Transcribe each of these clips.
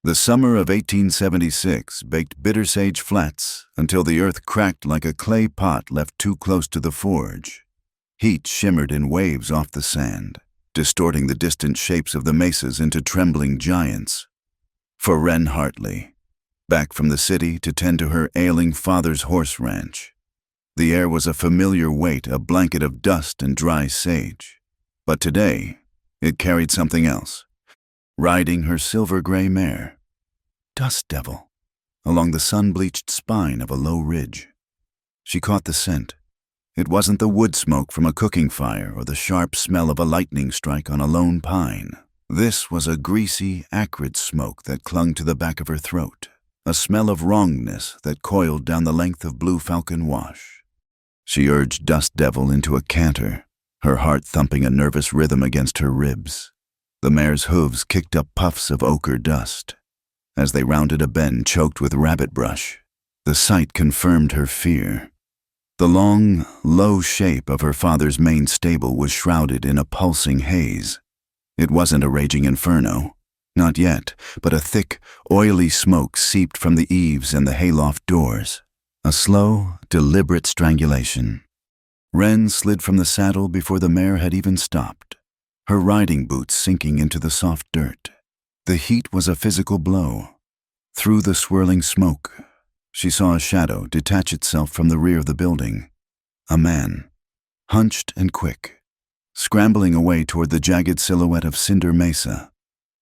The summer of 1876 baked bitter sage flats until the earth cracked like a clay pot left too close to the forge. Heat shimmered in waves off the sand, distorting the distant shapes of the mesas into trembling giants. For Wren Hartley, back from the city to tend to her ailing father's horse ranch, the air was a familiar weight, a blanket of dust and dry sage. But today, it carried something else. Riding her silver-gray mare, Dust Devil, along the sun-bleached spine of a low ridge. She caught the scent. It wasn't the wood smoke from a cooking fire or the sharp smell of a lightning strike on a lone pine. This was a greasy, acrid smoke that clung to the back of her throat, a smell of wrongness that coiled down the length of Blue Falcon Wash. She urged Dust Devil into a canter, her heart thumping a nervous rhythm against her ribs. The mare's hooves kicked up puffs of ochre dust. As they rounded a bend choked with rabbit brush, the sight confirmed her fear. The long, low shape of her father's main stable was shrouded in a pulsing haze. It wasn't a raging inferno, not yet, but a thick, oily smoke seeped from the eaves and the hayloft doors. A slow, deliberate strangulation. Wren slid from the saddle before the mare had even stopped, her riding boots sinking into the soft dirt. The heat was a physical blow. Through the swirling smoke, she saw a shadow detach itself from the rear of the building. A man, hunched and quick, scrambling away toward the jagged silhouette of Cinder Mesa.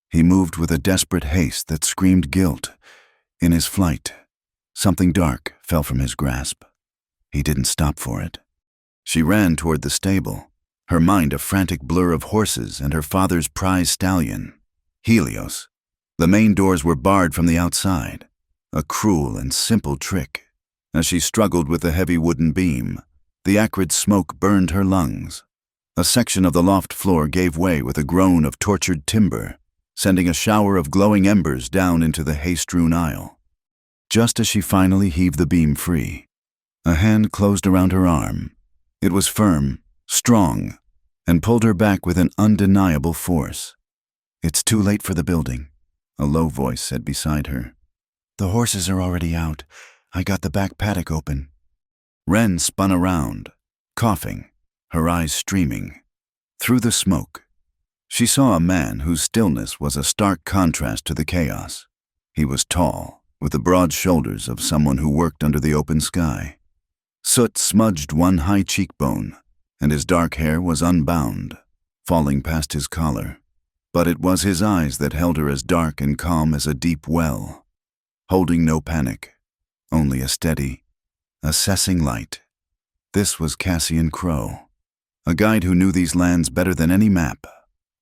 He moved with a desperate haste that screamed guilt. In his flight, something dark fell from his grasp. He didn't stop for it. She ran toward the stable, her mind a frantic blur of horses and her father's prize stallion, Helios. The main doors were barred from the outside, a cruel and simple trick. As she struggled with the heavy wooden beam, the acrid smoke burned her lungs. A section of the loft floor gave way with a groan of tortured timber, sending a shower of glowing embers down into the hay-strewn aisle. Just as she finally heaved the beam free, a hand closed around her arm. It was firm, strong, and pulled her back with an undeniable force. "It's too late for the building," a low voice said beside her. "The horses are already out. I got the back paddock open." Wren spun around, coughing, her eyes streaming. Through the smoke, she saw a man whose stillness was a stark contrast to the chaos. He was tall, with the broad shoulders of someone who worked under the open sky. Soot smudged one high cheekbone, and his dark hair was unbound, falling past his collar. But it was his eyes that held her as dark and calm as a deep well, holding no panic, only a steady, assessing light. This was Cassian Crowe, a guide who knew these lands better than any map,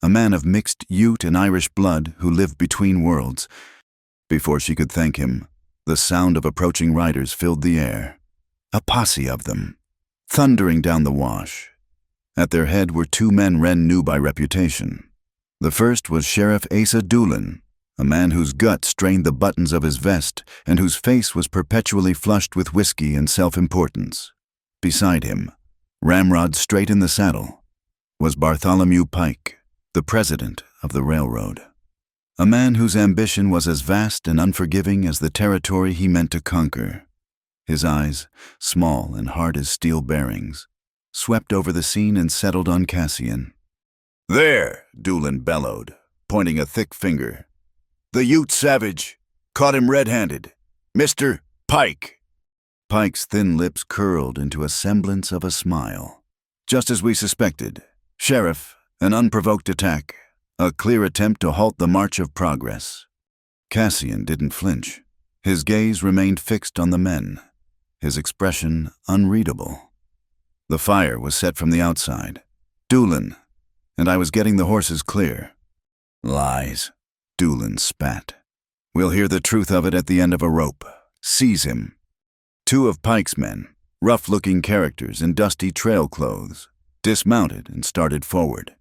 a man of mixed Ute and Irish blood who lived between worlds. Before she could thank him, the sound of approaching riders filled the air. A posse of them, thundering down the wash. At their head were two men Wren knew by reputation. The first was Sheriff Asa Doolin, a man whose gut strained the buttons of his vest and whose face was perpetually flushed with whiskey and self-importance. Beside him, ramrod straight in the saddle, was Bartholomew Pike, the president of the railroad. A man whose ambition was as vast and unforgiving as the territory he meant to conquer. His eyes, small and hard as steel bearings, swept over the scene and settled on Cassian. "There," Doolin bellowed, pointing a thick finger. "The Ute savage. Caught him red-handed. Mr. Pike." Pike's thin lips curled into a semblance of a smile. "Just as we suspected. Sheriff, an unprovoked attack. A clear attempt to halt the march of progress." Cassian didn't flinch. His gaze remained fixed on the men, his expression unreadable. "The fire was set from the outside. Doolin, and I was getting the horses clear." "Lies," Doolin spat. "We'll hear the truth of it at the end of a rope. Seize him." Two of Pike's men, rough-looking characters in dusty trail clothes, dismounted and started forward.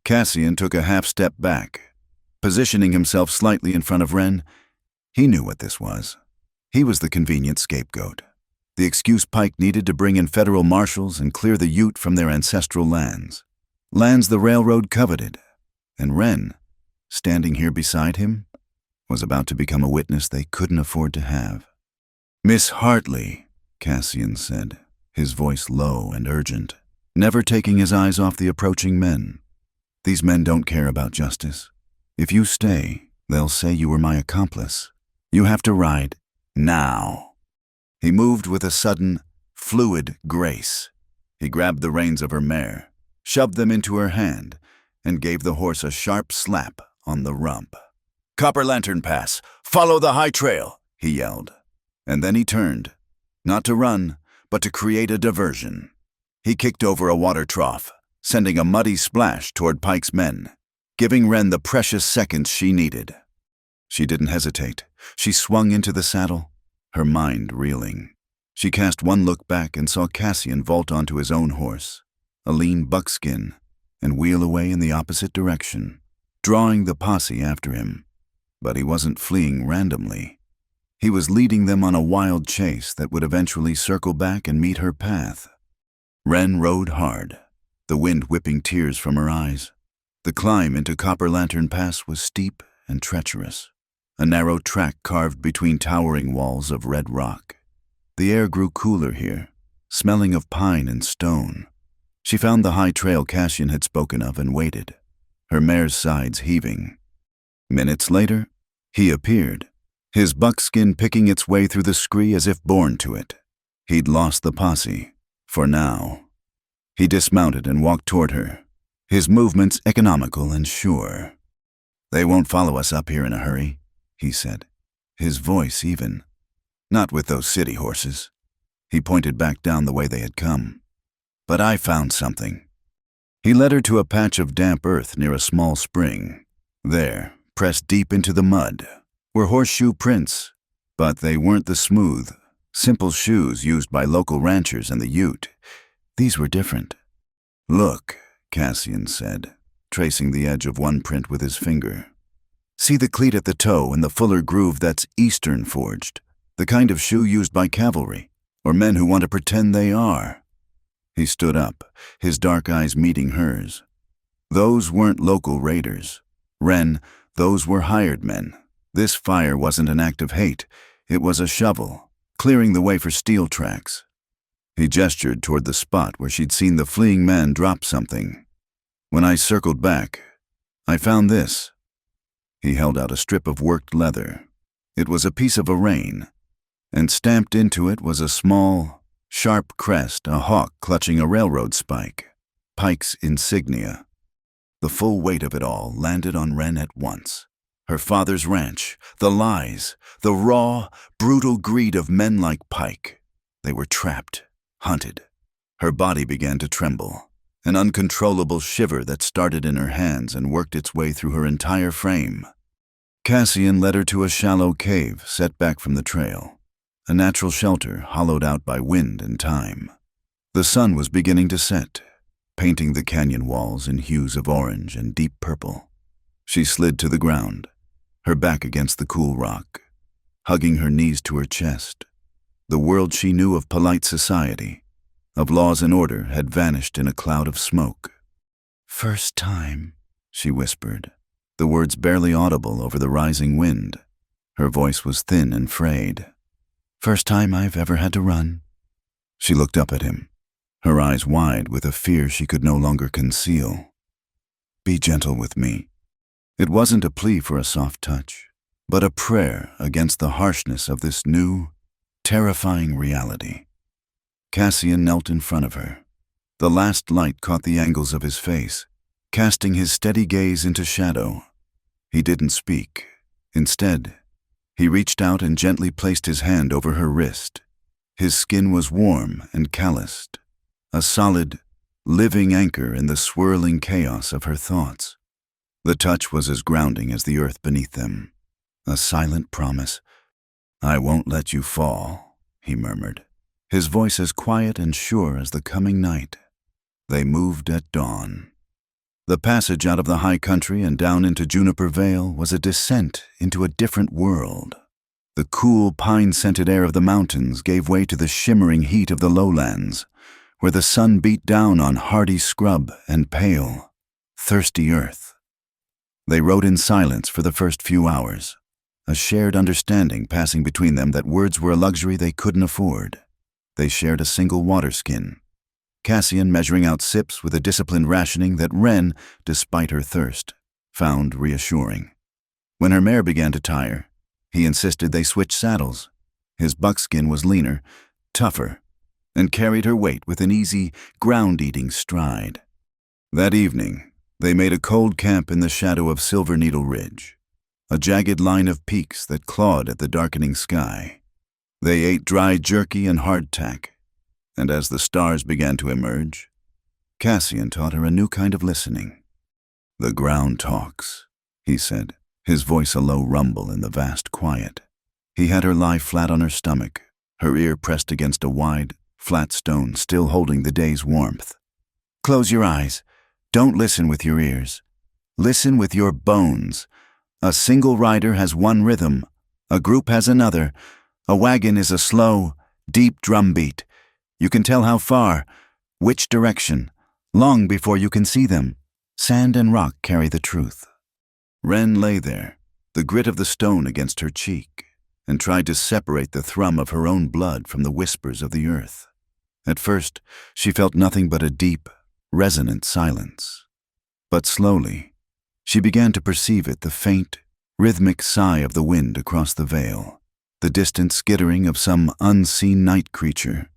Cassian took a half-step back, positioning himself slightly in front of Wren. He knew what this was. He was the convenient scapegoat, the excuse Pike needed to bring in federal marshals and clear the Ute from their ancestral lands. Lands the railroad coveted. And Wren, standing here beside him, was about to become a witness they couldn't afford to have. "Miss Hartley," Cassian said, his voice low and urgent, never taking his eyes off the approaching men. "These men don't care about justice. If you stay, they'll say you were my accomplice. You have to ride now." He moved with a sudden, fluid grace. He grabbed the reins of her mare, shoved them into her hand, and gave the horse a sharp slap on the rump. "Copper Lantern Pass! Follow the high trail!" he yelled. And then he turned, not to run, but to create a diversion. He kicked over a water trough, sending a muddy splash toward Pike's men, giving Wren the precious seconds she needed. She didn't hesitate. She swung into the saddle, her mind reeling. She cast one look back and saw Cassian vault onto his own horse, a lean buckskin, and wheel away in the opposite direction, drawing the posse after him. But he wasn't fleeing randomly. He was leading them on a wild chase that would eventually circle back and meet her path. Wren rode hard, the wind whipping tears from her eyes. The climb into Copper Lantern Pass was steep and treacherous, a narrow track carved between towering walls of red rock. The air grew cooler here, smelling of pine and stone. She found the high trail Cassian had spoken of and waited, her mare's sides heaving. Minutes later, he appeared, his buckskin picking its way through the scree as if born to it. He'd lost the posse, for now. He dismounted and walked toward her, his movements economical and sure. "They won't follow us up here in a hurry," he said, his voice even. "Not with those city horses." He pointed back down the way they had come. "But I found something." He led her to a patch of damp earth near a small spring. There, pressed deep into the mud, were horseshoe prints, but they weren't the smooth, simple shoes used by local ranchers and the Ute. These were different. "Look," Cassian said, tracing the edge of one print with his finger. "See the cleat at the toe and the fuller groove that's Eastern forged, the kind of shoe used by cavalry, or men who want to pretend they are." He stood up, his dark eyes meeting hers. Those weren't local raiders. Wren, those were hired men. This fire wasn't an act of hate. It was a shovel, clearing the way for steel tracks. He gestured toward the spot where she'd seen the fleeing man drop something. "When I circled back, I found this." He held out a strip of worked leather. It was a piece of a rein, and stamped into it was a small, sharp crest, a hawk clutching a railroad spike, Pike's insignia. The full weight of it all landed on Wren at once. Her father's ranch, the lies, the raw, brutal greed of men like Pike. They were trapped, hunted. Her body began to tremble, an uncontrollable shiver that started in her hands and worked its way through her entire frame. Cassian led her to a shallow cave set back from the trail, a natural shelter hollowed out by wind and time. The sun was beginning to set, painting the canyon walls in hues of orange and deep purple. She slid to the ground, her back against the cool rock, hugging her knees to her chest. The world she knew of polite society, of laws and order, had vanished in a cloud of smoke. "First time," she whispered, the words barely audible over the rising wind. Her voice was thin and frayed. "First time I've ever had to run." She looked up at him, her eyes wide with a fear she could no longer conceal. "Be gentle with me." It wasn't a plea for a soft touch, but a prayer against the harshness of this new, terrifying reality. Cassian knelt in front of her. The last light caught the angles of his face, casting his steady gaze into shadow. He didn't speak. Instead, he reached out and gently placed his hand over her wrist. His skin was warm and calloused, a solid, living anchor in the swirling chaos of her thoughts. The touch was as grounding as the earth beneath them, a silent promise. "I won't let you fall," he murmured, his voice as quiet and sure as the coming night. They moved at dawn. The passage out of the high country and down into Juniper Vale was a descent into a different world. The cool, pine-scented air of the mountains gave way to the shimmering heat of the lowlands, where the sun beat down on hardy scrub and pale, thirsty earth. They rode in silence for the first few hours, a shared understanding passing between them that words were a luxury they couldn't afford. They shared a single water skin, Cassian measuring out sips with a disciplined rationing that Wren, despite her thirst, found reassuring. When her mare began to tire, he insisted they switch saddles. His buckskin was leaner, tougher, and carried her weight with an easy, ground-eating stride. That evening, they made a cold camp in the shadow of Silver Needle Ridge, a jagged line of peaks that clawed at the darkening sky. They ate dry jerky and hardtack, and as the stars began to emerge, Cassian taught her a new kind of listening. "The ground talks," he said, his voice a low rumble in the vast quiet. He had her lie flat on her stomach, her ear pressed against a wide, flat stone still holding the day's warmth. "Close your eyes. Don't listen with your ears. Listen with your bones. A single rider has one rhythm. A group has another. A wagon is a slow, deep drumbeat. You can tell how far, which direction, long before you can see them. Sand and rock carry the truth." Wren lay there, the grit of the stone against her cheek, and tried to separate the thrum of her own blood from the whispers of the earth. At first, she felt nothing but a deep, resonant silence. But slowly, she began to perceive it, the faint, rhythmic sigh of the wind across the vale, the distant skittering of some unseen night creature.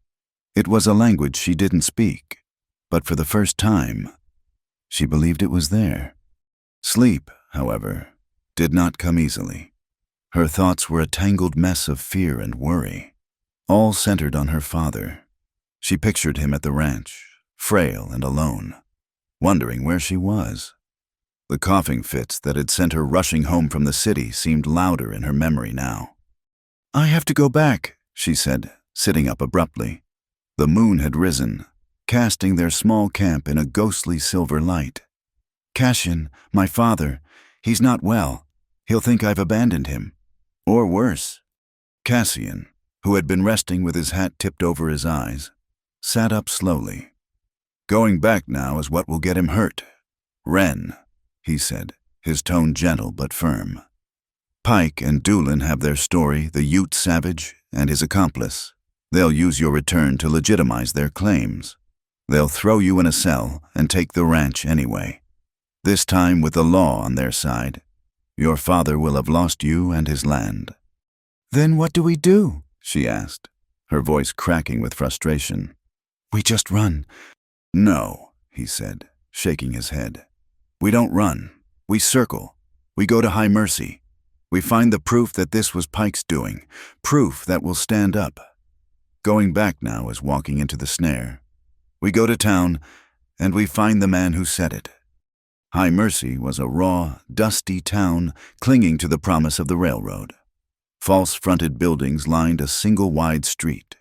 It was a language she didn't speak, but for the first time, she believed it was there. Sleep, however, did not come easily. Her thoughts were a tangled mess of fear and worry, all centered on her father. She pictured him at the ranch, frail and alone, wondering where she was. The coughing fits that had sent her rushing home from the city seemed louder in her memory now. "I have to go back," she said, sitting up abruptly. The moon had risen, casting their small camp in a ghostly silver light. "Cassian, my father, he's not well. He'll think I've abandoned him. Or worse." Cassian, who had been resting with his hat tipped over his eyes, sat up slowly. "Going back now is what will get him hurt. Wren," he said, his tone gentle but firm. "Pike and Doolin have their story, the Ute savage and his accomplice. They'll use your return to legitimize their claims. They'll throw you in a cell and take the ranch anyway. This time with the law on their side. Your father will have lost you and his land." "Then what do we do?" she asked, her voice cracking with frustration. "We just run." "No," he said, shaking his head. "We don't run. We circle. We go to High Mercy. We find the proof that this was Pike's doing, proof that will stand up. Going back now is walking into the snare. We go to town, and we find the man who set it." High Mercy was a raw, dusty town clinging to the promise of the railroad. False-fronted buildings lined a single wide street,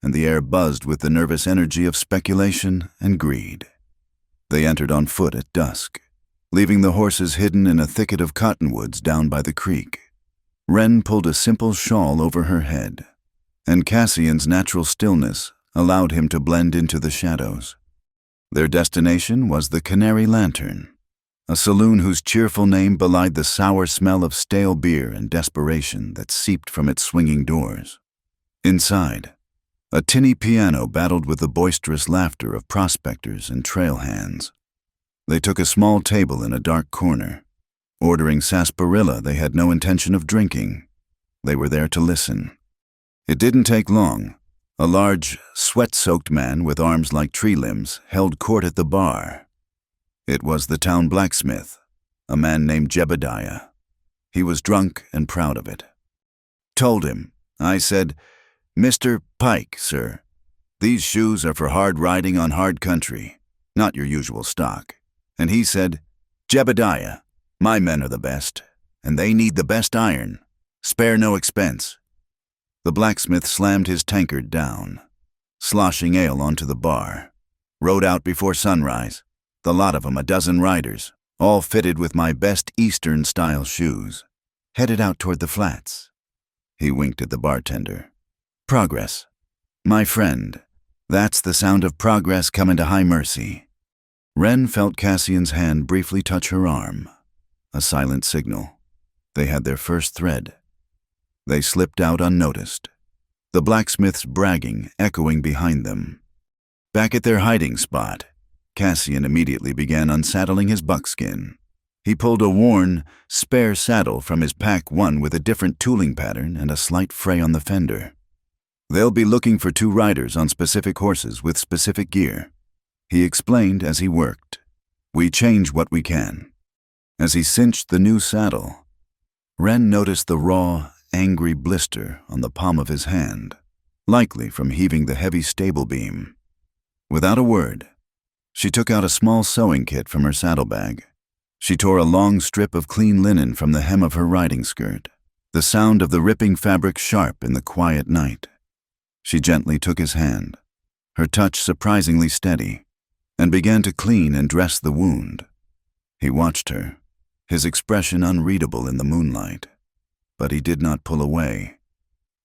and the air buzzed with the nervous energy of speculation and greed. They entered on foot at dusk, leaving the horses hidden in a thicket of cottonwoods down by the creek. Wren pulled a simple shawl over her head, and Cassian's natural stillness allowed him to blend into the shadows. Their destination was the Canary Lantern, a saloon whose cheerful name belied the sour smell of stale beer and desperation that seeped from its swinging doors. Inside, a tinny piano battled with the boisterous laughter of prospectors and trail hands. They took a small table in a dark corner. Ordering sarsaparilla they had no intention of drinking. They were there to listen. It didn't take long. A large, sweat-soaked man with arms like tree limbs held court at the bar. It was the town blacksmith, a man named Jebediah. He was drunk and proud of it. "Told him," I said, "Mr. Pike, sir, these shoes are for hard riding on hard country, not your usual stock." And he said, "Jebediah, my men are the best, and they need the best iron. Spare no expense." The blacksmith slammed his tankard down, sloshing ale onto the bar. "Rode out before sunrise, the lot of 'em a dozen riders, all fitted with my best Eastern-style shoes. Headed out toward the flats." He winked at the bartender. "Progress. My friend, that's the sound of progress coming to High Mercy." Wren felt Cassian's hand briefly touch her arm, a silent signal. They had their first thread. They slipped out unnoticed, the blacksmith's bragging echoing behind them. Back at their hiding spot, Cassian immediately began unsaddling his buckskin. He pulled a worn, spare saddle from his pack, one with a different tooling pattern and a slight fray on the fender. "They'll be looking for 2 riders on specific horses with specific gear," he explained as he worked. "We change what we can." As he cinched the new saddle, Wren noticed the raw, angry blister on the palm of his hand, likely from heaving the heavy stable beam. Without a word, she took out a small sewing kit from her saddlebag. She tore a long strip of clean linen from the hem of her riding skirt, the sound of the ripping fabric sharp in the quiet night. She gently took his hand, her touch surprisingly steady, and began to clean and dress the wound. He watched her, his expression unreadable in the moonlight, but he did not pull away.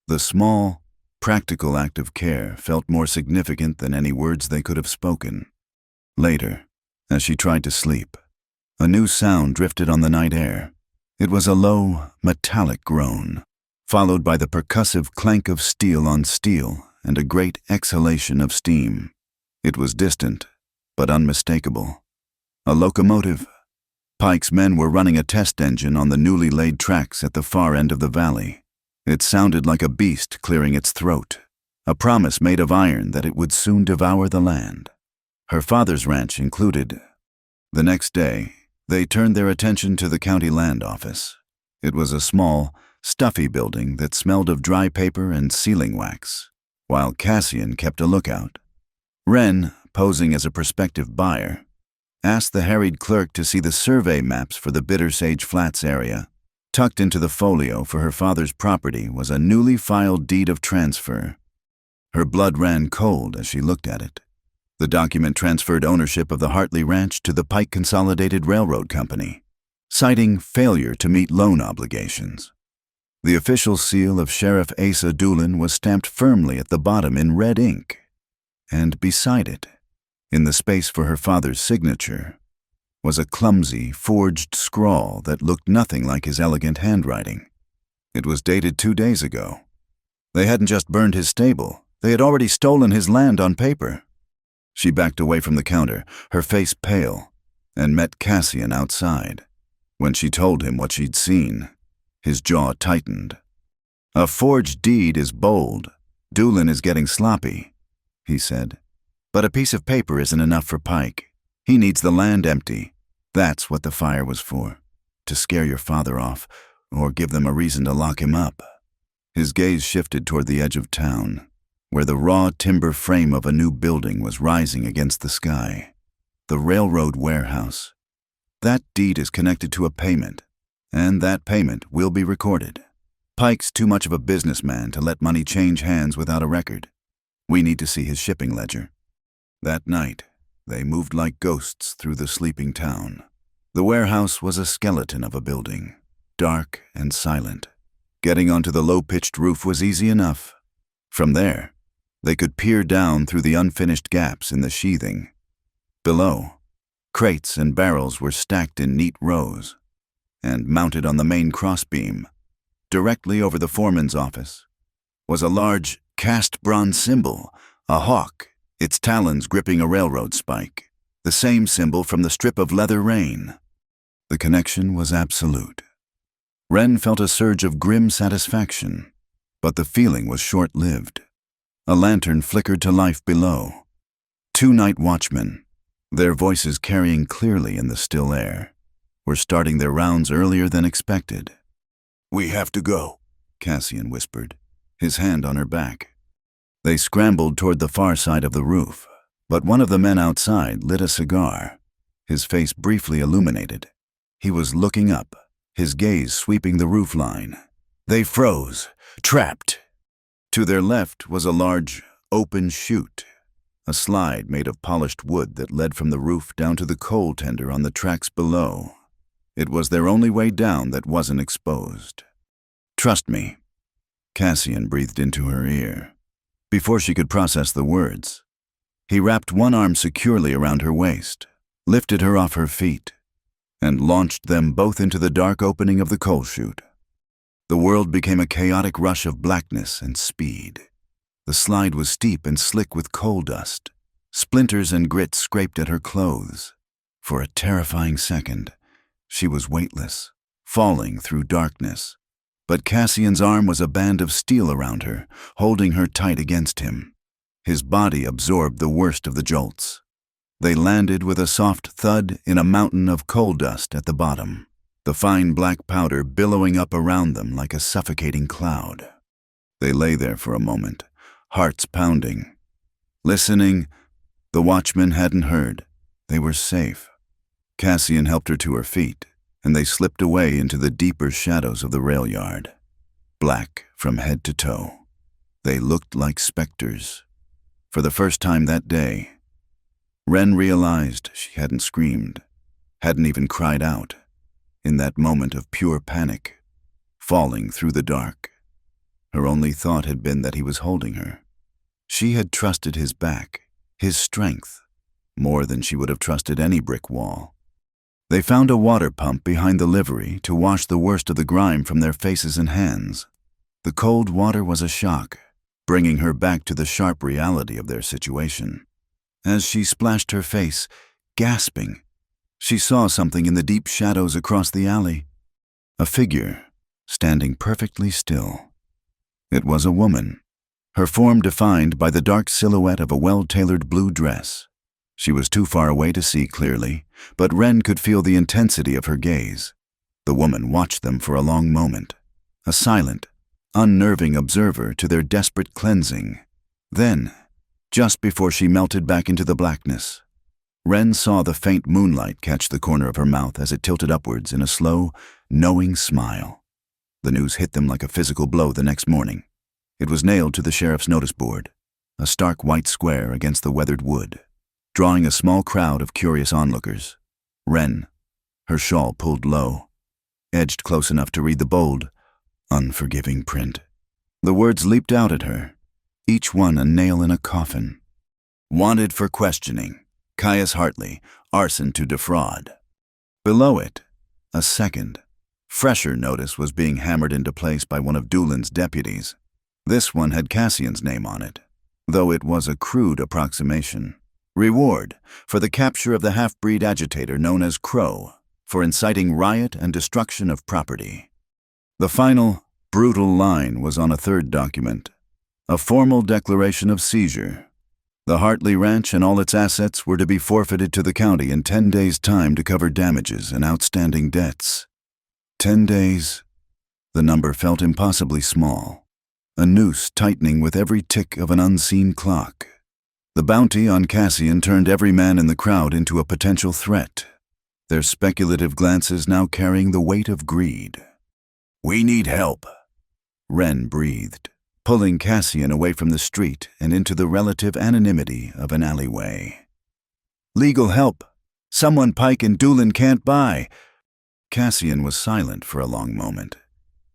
The small, practical act of care felt more significant than any words they could have spoken. Later, as she tried to sleep, a new sound drifted on the night air. It was a low, metallic groan, followed by the percussive clank of steel on steel and a great exhalation of steam. It was distant, but unmistakable. A locomotive. Pike's men were running a test engine on the newly laid tracks at the far end of the valley. It sounded like a beast clearing its throat, a promise made of iron that it would soon devour the land. Her father's ranch included. The next day, they turned their attention to the county land office. It was a small, stuffy building that smelled of dry paper and sealing wax, while Cassian kept a lookout. Wren, posing as a prospective buyer, asked the harried clerk to see the survey maps for the Bitter Sage Flats area. Tucked into the folio for her father's property was a newly filed deed of transfer. Her blood ran cold as she looked at it. The document transferred ownership of the Hartley Ranch to the Pike Consolidated Railroad Company, citing failure to meet loan obligations. The official seal of Sheriff Asa Doolin was stamped firmly at the bottom in red ink, and beside it, in the space for her father's signature, was a clumsy, forged scrawl that looked nothing like his elegant handwriting. It was dated 2 days ago. They hadn't just burned his stable, they had already stolen his land on paper. She backed away from the counter, her face pale, and met Cassian outside. When she told him what she'd seen, his jaw tightened. "A forged deed is bold. Doolin is getting sloppy," he said. "But a piece of paper isn't enough for Pike. He needs the land empty. That's what the fire was for, to scare your father off, or give them a reason to lock him up." His gaze shifted toward the edge of town, where the raw timber frame of a new building was rising against the sky. The railroad warehouse. That deed is connected to a payment, and that payment will be recorded. Pike's too much of a businessman to let money change hands without a record. We need to see his shipping ledger. That night, they moved like ghosts through the sleeping town. The warehouse was a skeleton of a building, dark and silent. Getting onto the low-pitched roof was easy enough. From there, they could peer down through the unfinished gaps in the sheathing. Below, crates and barrels were stacked in neat rows, and mounted on the main crossbeam, directly over the foreman's office, was a large cast bronze symbol, a hawk, its talons gripping a railroad spike, the same symbol from the strip of leather rein. The connection was absolute. Wren felt a surge of grim satisfaction, but the feeling was short-lived. A lantern flickered to life below. 2 night watchmen, their voices carrying clearly in the still air, were starting their rounds earlier than expected. "We have to go," Cassian whispered, his hand on her back. They scrambled toward the far side of the roof, but one of the men outside lit a cigar, his face briefly illuminated. He was looking up, his gaze sweeping the roofline. They froze, trapped. To their left was a large, open chute, a slide made of polished wood that led from the roof down to the coal tender on the tracks below. It was their only way down that wasn't exposed. "Trust me," Cassian breathed into her ear. Before she could process the words, he wrapped one arm securely around her waist, lifted her off her feet, and launched them both into the dark opening of the coal chute. The world became a chaotic rush of blackness and speed. The slide was steep and slick with coal dust. Splinters and grit scraped at her clothes. For a terrifying second, she was weightless, falling through darkness. But Cassian's arm was a band of steel around her, holding her tight against him. His body absorbed the worst of the jolts. They landed with a soft thud in a mountain of coal dust at the bottom, the fine black powder billowing up around them like a suffocating cloud. They lay there for a moment, hearts pounding. Listening, the watchmen hadn't heard. They were safe. Cassian helped her to her feet, and they slipped away into the deeper shadows of the rail yard. Black from head to toe. They looked like specters. For the first time that day, Wren realized she hadn't screamed, hadn't even cried out, in that moment of pure panic, falling through the dark. Her only thought had been that he was holding her. She had trusted his back, his strength, more than she would have trusted any brick wall. They found a water pump behind the livery to wash the worst of the grime from their faces and hands. The cold water was a shock, bringing her back to the sharp reality of their situation. As she splashed her face, gasping, she saw something in the deep shadows across the alley. A figure, standing perfectly still. It was a woman, her form defined by the dark silhouette of a well-tailored blue dress. She was too far away to see clearly, but Wren could feel the intensity of her gaze. The woman watched them for a long moment, a silent, unnerving observer to their desperate cleansing. Then, just before she melted back into the blackness, Wren saw the faint moonlight catch the corner of her mouth as it tilted upwards in a slow, knowing smile. The news hit them like a physical blow the next morning. It was nailed to the sheriff's notice board, a stark white square against the weathered wood, drawing a small crowd of curious onlookers. Wren, her shawl pulled low, edged close enough to read the bold, unforgiving print. The words leaped out at her, each one a nail in a coffin. Wanted for questioning, Caius Hartley, arson to defraud. Below it, a second, fresher notice was being hammered into place by one of Doolin's deputies. This one had Cassian's name on it, though it was a crude approximation. Reward for the capture of the half-breed agitator known as Crow for inciting riot and destruction of property. The final, brutal line was on a third document, a formal declaration of seizure. The Hartley Ranch and all its assets were to be forfeited to the county in 10 days' time to cover damages and outstanding debts. 10 days. The number felt impossibly small, a noose tightening with every tick of an unseen clock. The bounty on Cassian turned every man in the crowd into a potential threat, their speculative glances now carrying the weight of greed. "We need help," Wren breathed, pulling Cassian away from the street and into the relative anonymity of an alleyway. "Legal help. Someone Pike and Doolin can't buy." Cassian was silent for a long moment,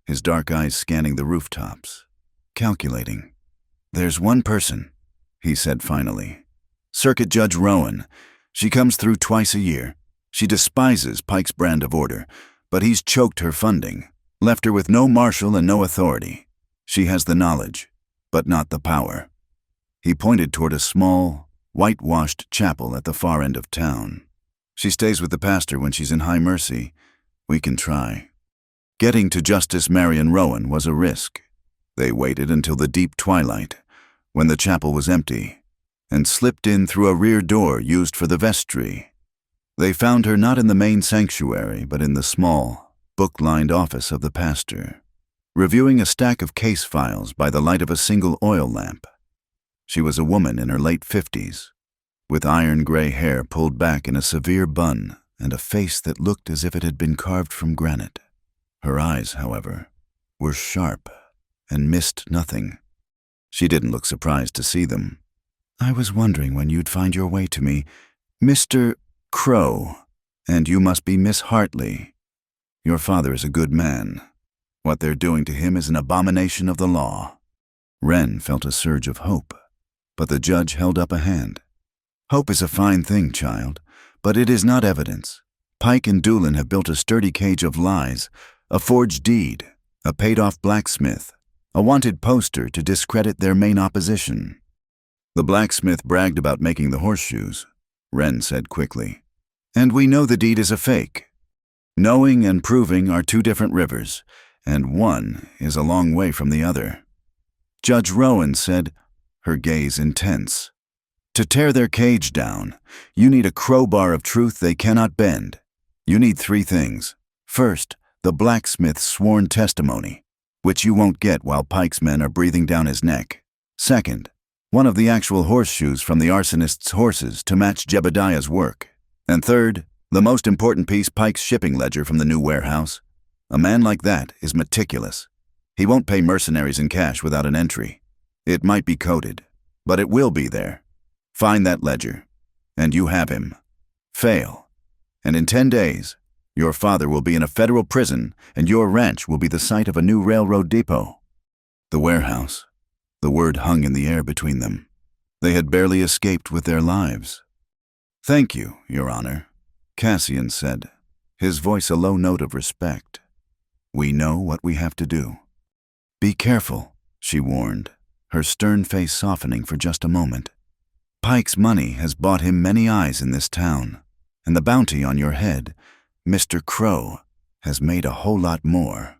his dark eyes scanning the rooftops, calculating. "There's one person," he said finally. "Circuit Judge Rowan. She comes through twice a year. She despises Pike's brand of order, but he's choked her funding, left her with no marshal and no authority. She has the knowledge, but not the power." He pointed toward a small, whitewashed chapel at the far end of town. "She stays with the pastor when she's in high mercy. We can try." Getting to Justice Marion Rowan was a risk. They waited until the deep twilight, when the chapel was empty, and slipped in through a rear door used for the vestry. They found her not in the main sanctuary, but in the small, book-lined office of the pastor, reviewing a stack of case files by the light of a single oil lamp. She was a woman in her late 50s, with iron-gray hair pulled back in a severe bun and a face that looked as if it had been carved from granite. Her eyes, however, were sharp and missed nothing. She didn't look surprised to see them. "I was wondering when you'd find your way to me, Mr. Crow, and you must be Miss Hartley. Your father is a good man. What they're doing to him is an abomination of the law." Wren felt a surge of hope, but the judge held up a hand. "Hope is a fine thing, child, but it is not evidence. Pike and Doolin have built a sturdy cage of lies, a forged deed, a paid-off blacksmith, a wanted poster to discredit their main opposition. The blacksmith bragged about making the horseshoes, Wren said quickly. And we know the deed is a fake. Knowing and proving are two different rivers, and one is a long way from the other. Judge Rowan said, her gaze intense. To tear their cage down, you need a crowbar of truth they cannot bend. You need three things. First, the blacksmith's sworn testimony, which you won't get while Pike's men are breathing down his neck. Second, one of the actual horseshoes from the arsonist's horses to match Jebediah's work. And third, the most important piece, Pike's shipping ledger from the new warehouse. A man like that is meticulous. He won't pay mercenaries in cash without an entry. It might be coded, but it will be there. Find that ledger, and you have him. Fail, and in 10 days, your father will be in a federal prison, and your ranch will be the site of a new railroad depot. The warehouse. The word hung in the air between them. They had barely escaped with their lives. Thank you, Your Honor, Cassian said, his voice a low note of respect. We know what we have to do. Be careful, she warned, her stern face softening for just a moment. Pike's money has bought him many eyes in this town, and the bounty on your head, Mr. Crow, has made a whole lot more.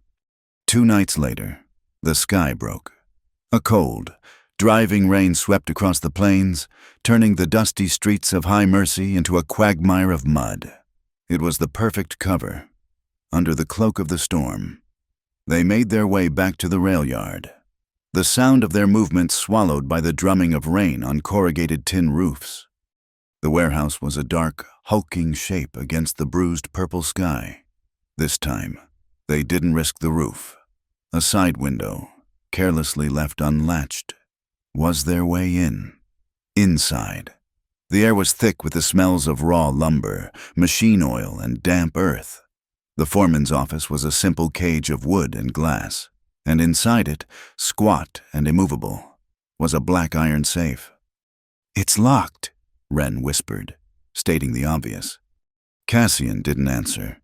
2 nights later, the sky broke. A cold, driving rain swept across the plains, turning the dusty streets of High Mercy into a quagmire of mud. It was the perfect cover. Under the cloak of the storm, they made their way back to the rail yard, the sound of their movements swallowed by the drumming of rain on corrugated tin roofs. The warehouse was a dark, hulking shape against the bruised purple sky. This time, they didn't risk the roof. A side window, carelessly left unlatched, was their way in. Inside, the air was thick with the smells of raw lumber, machine oil, and damp earth. The foreman's office was a simple cage of wood and glass, and inside it, squat and immovable, was a black iron safe. It's locked, Wren whispered, stating the obvious. Cassian didn't answer.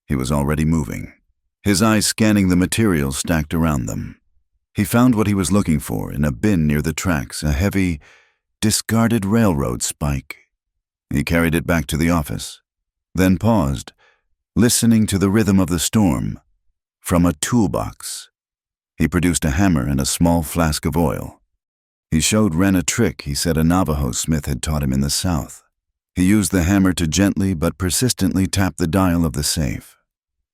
He was already moving, his eyes scanning the materials stacked around them. He found what he was looking for in a bin near the tracks, a heavy, discarded railroad spike. He carried it back to the office, then paused, listening to the rhythm of the storm. From a toolbox, he produced a hammer and a small flask of oil. He showed Wren a trick he said a Navajo smith had taught him in the South. He used the hammer to gently but persistently tap the dial of the safe,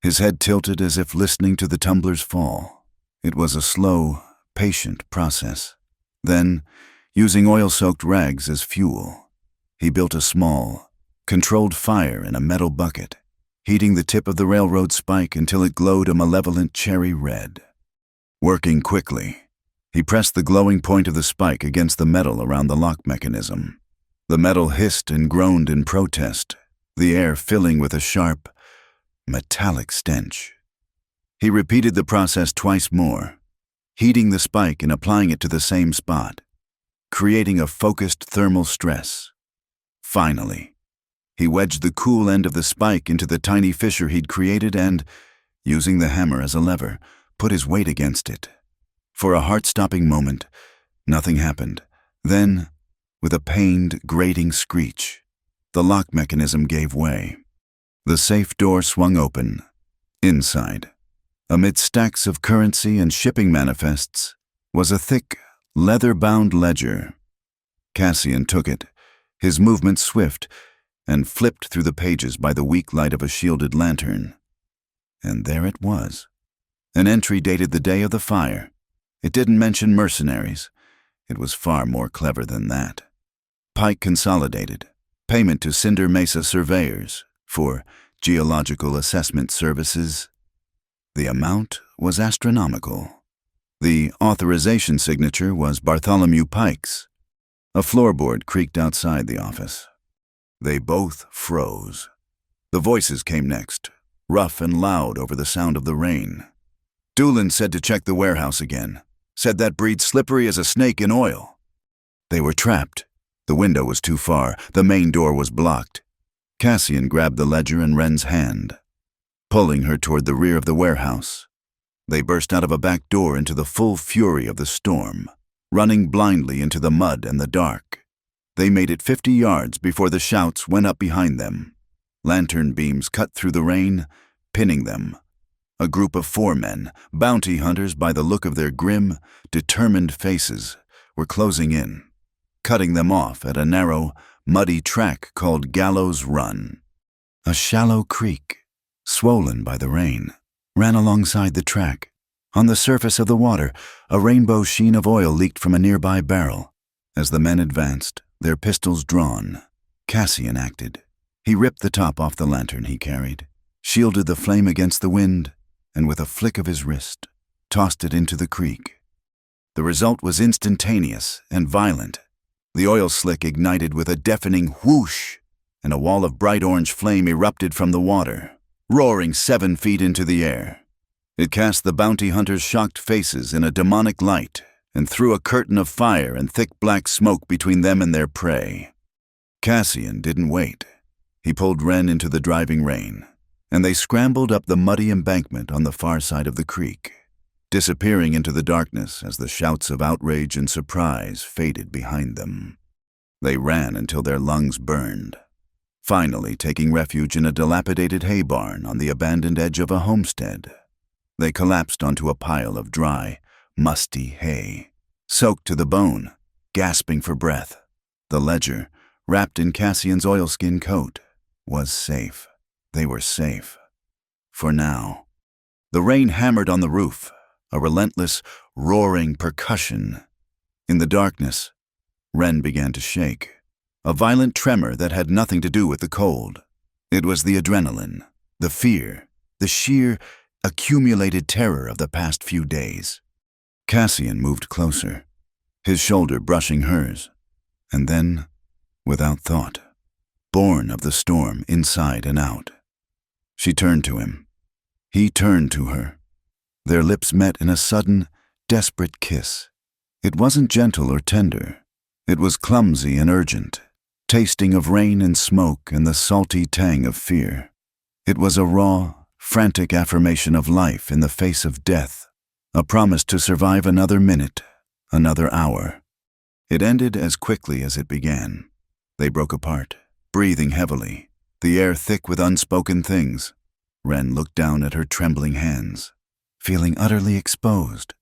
his head tilted as if listening to the tumbler's fall. It was a slow, patient process. Then, using oil-soaked rags as fuel, he built a small, controlled fire in a metal bucket, heating the tip of the railroad spike until it glowed a malevolent cherry red. Working quickly, he pressed the glowing point of the spike against the metal around the lock mechanism. The metal hissed and groaned in protest, the air filling with a sharp, metallic stench. He repeated the process twice more, heating the spike and applying it to the same spot, creating a focused thermal stress. Finally, he wedged the cool end of the spike into the tiny fissure he'd created and, using the hammer as a lever, put his weight against it. For a heart-stopping moment, nothing happened. Then, with a pained, grating screech, the lock mechanism gave way. The safe door swung open. Inside, amid stacks of currency and shipping manifests, was a thick, leather-bound ledger. Cassian took it, his movements swift, and flipped through the pages by the weak light of a shielded lantern. And there it was. An entry dated the day of the fire. It didn't mention mercenaries. It was far more clever than that. Pike Consolidated, payment to Cinder Mesa surveyors for geological assessment services. The amount was astronomical. The authorization signature was Bartholomew Pike's. A floorboard creaked outside the office. They both froze. The voices came next, rough and loud over the sound of the rain. Doolin said to check the warehouse again. Said that breed's slippery as a snake in oil. They were trapped. The window was too far. The main door was blocked. Cassian grabbed the ledger in Wren's hand, pulling her toward the rear of the warehouse. They burst out of a back door into the full fury of the storm, running blindly into the mud and the dark. They made it 50 yards before the shouts went up behind them. Lantern beams cut through the rain, pinning them. A group of 4 men, bounty hunters by the look of their grim, determined faces, were closing in, cutting them off at a narrow, muddy track called Gallows Run. A shallow creek, swollen by the rain, ran alongside the track. On the surface of the water, a rainbow sheen of oil leaked from a nearby barrel. As the men advanced, their pistols drawn, Cassian acted. He ripped the top off the lantern he carried, shielded the flame against the wind, and with a flick of his wrist, tossed it into the creek. The result was instantaneous and violent. The oil slick ignited with a deafening whoosh, and a wall of bright orange flame erupted from the water, roaring 7 feet into the air. It cast the bounty hunters' shocked faces in a demonic light and threw a curtain of fire and thick black smoke between them and their prey. Cassian didn't wait. He pulled Wren into the driving rain, and they scrambled up the muddy embankment on the far side of the creek, disappearing into the darkness as the shouts of outrage and surprise faded behind them. They ran until their lungs burned, finally taking refuge in a dilapidated hay barn on the abandoned edge of a homestead. They collapsed onto a pile of dry, musty hay, soaked to the bone, gasping for breath. The ledger, wrapped in Cassian's oilskin coat, was safe. They were safe. For now. The rain hammered on the roof, a relentless, roaring percussion. In the darkness, Wren began to shake, a violent tremor that had nothing to do with the cold. It was the adrenaline, the fear, the sheer, accumulated terror of the past few days. Cassian moved closer, his shoulder brushing hers, and then, without thought, born of the storm inside and out, she turned to him. He turned to her. Their lips met in a sudden, desperate kiss. It wasn't gentle or tender. It was clumsy and urgent, tasting of rain and smoke and the salty tang of fear. It was a raw, frantic affirmation of life in the face of death, a promise to survive another minute, another hour. It ended as quickly as it began. They broke apart, breathing heavily, the air thick with unspoken things. Wren looked down at her trembling hands, feeling utterly exposed,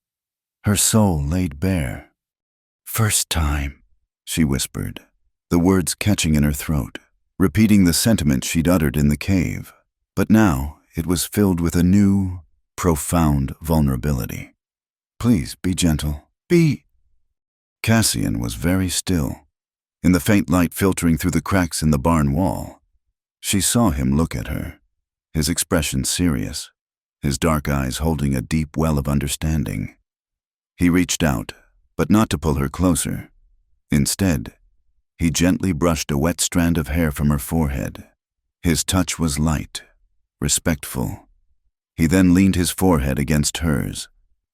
her soul laid bare. "First time," she whispered, the words catching in her throat, repeating the sentiment she'd uttered in the cave. But now it was filled with a new, profound vulnerability. "Please be gentle. Be—" Cassian was very still. In the faint light filtering through the cracks in the barn wall, she saw him look at her, his expression serious, his dark eyes holding a deep well of understanding. He reached out, but not to pull her closer. Instead, he gently brushed a wet strand of hair from her forehead. His touch was light, respectful. He then leaned his forehead against hers,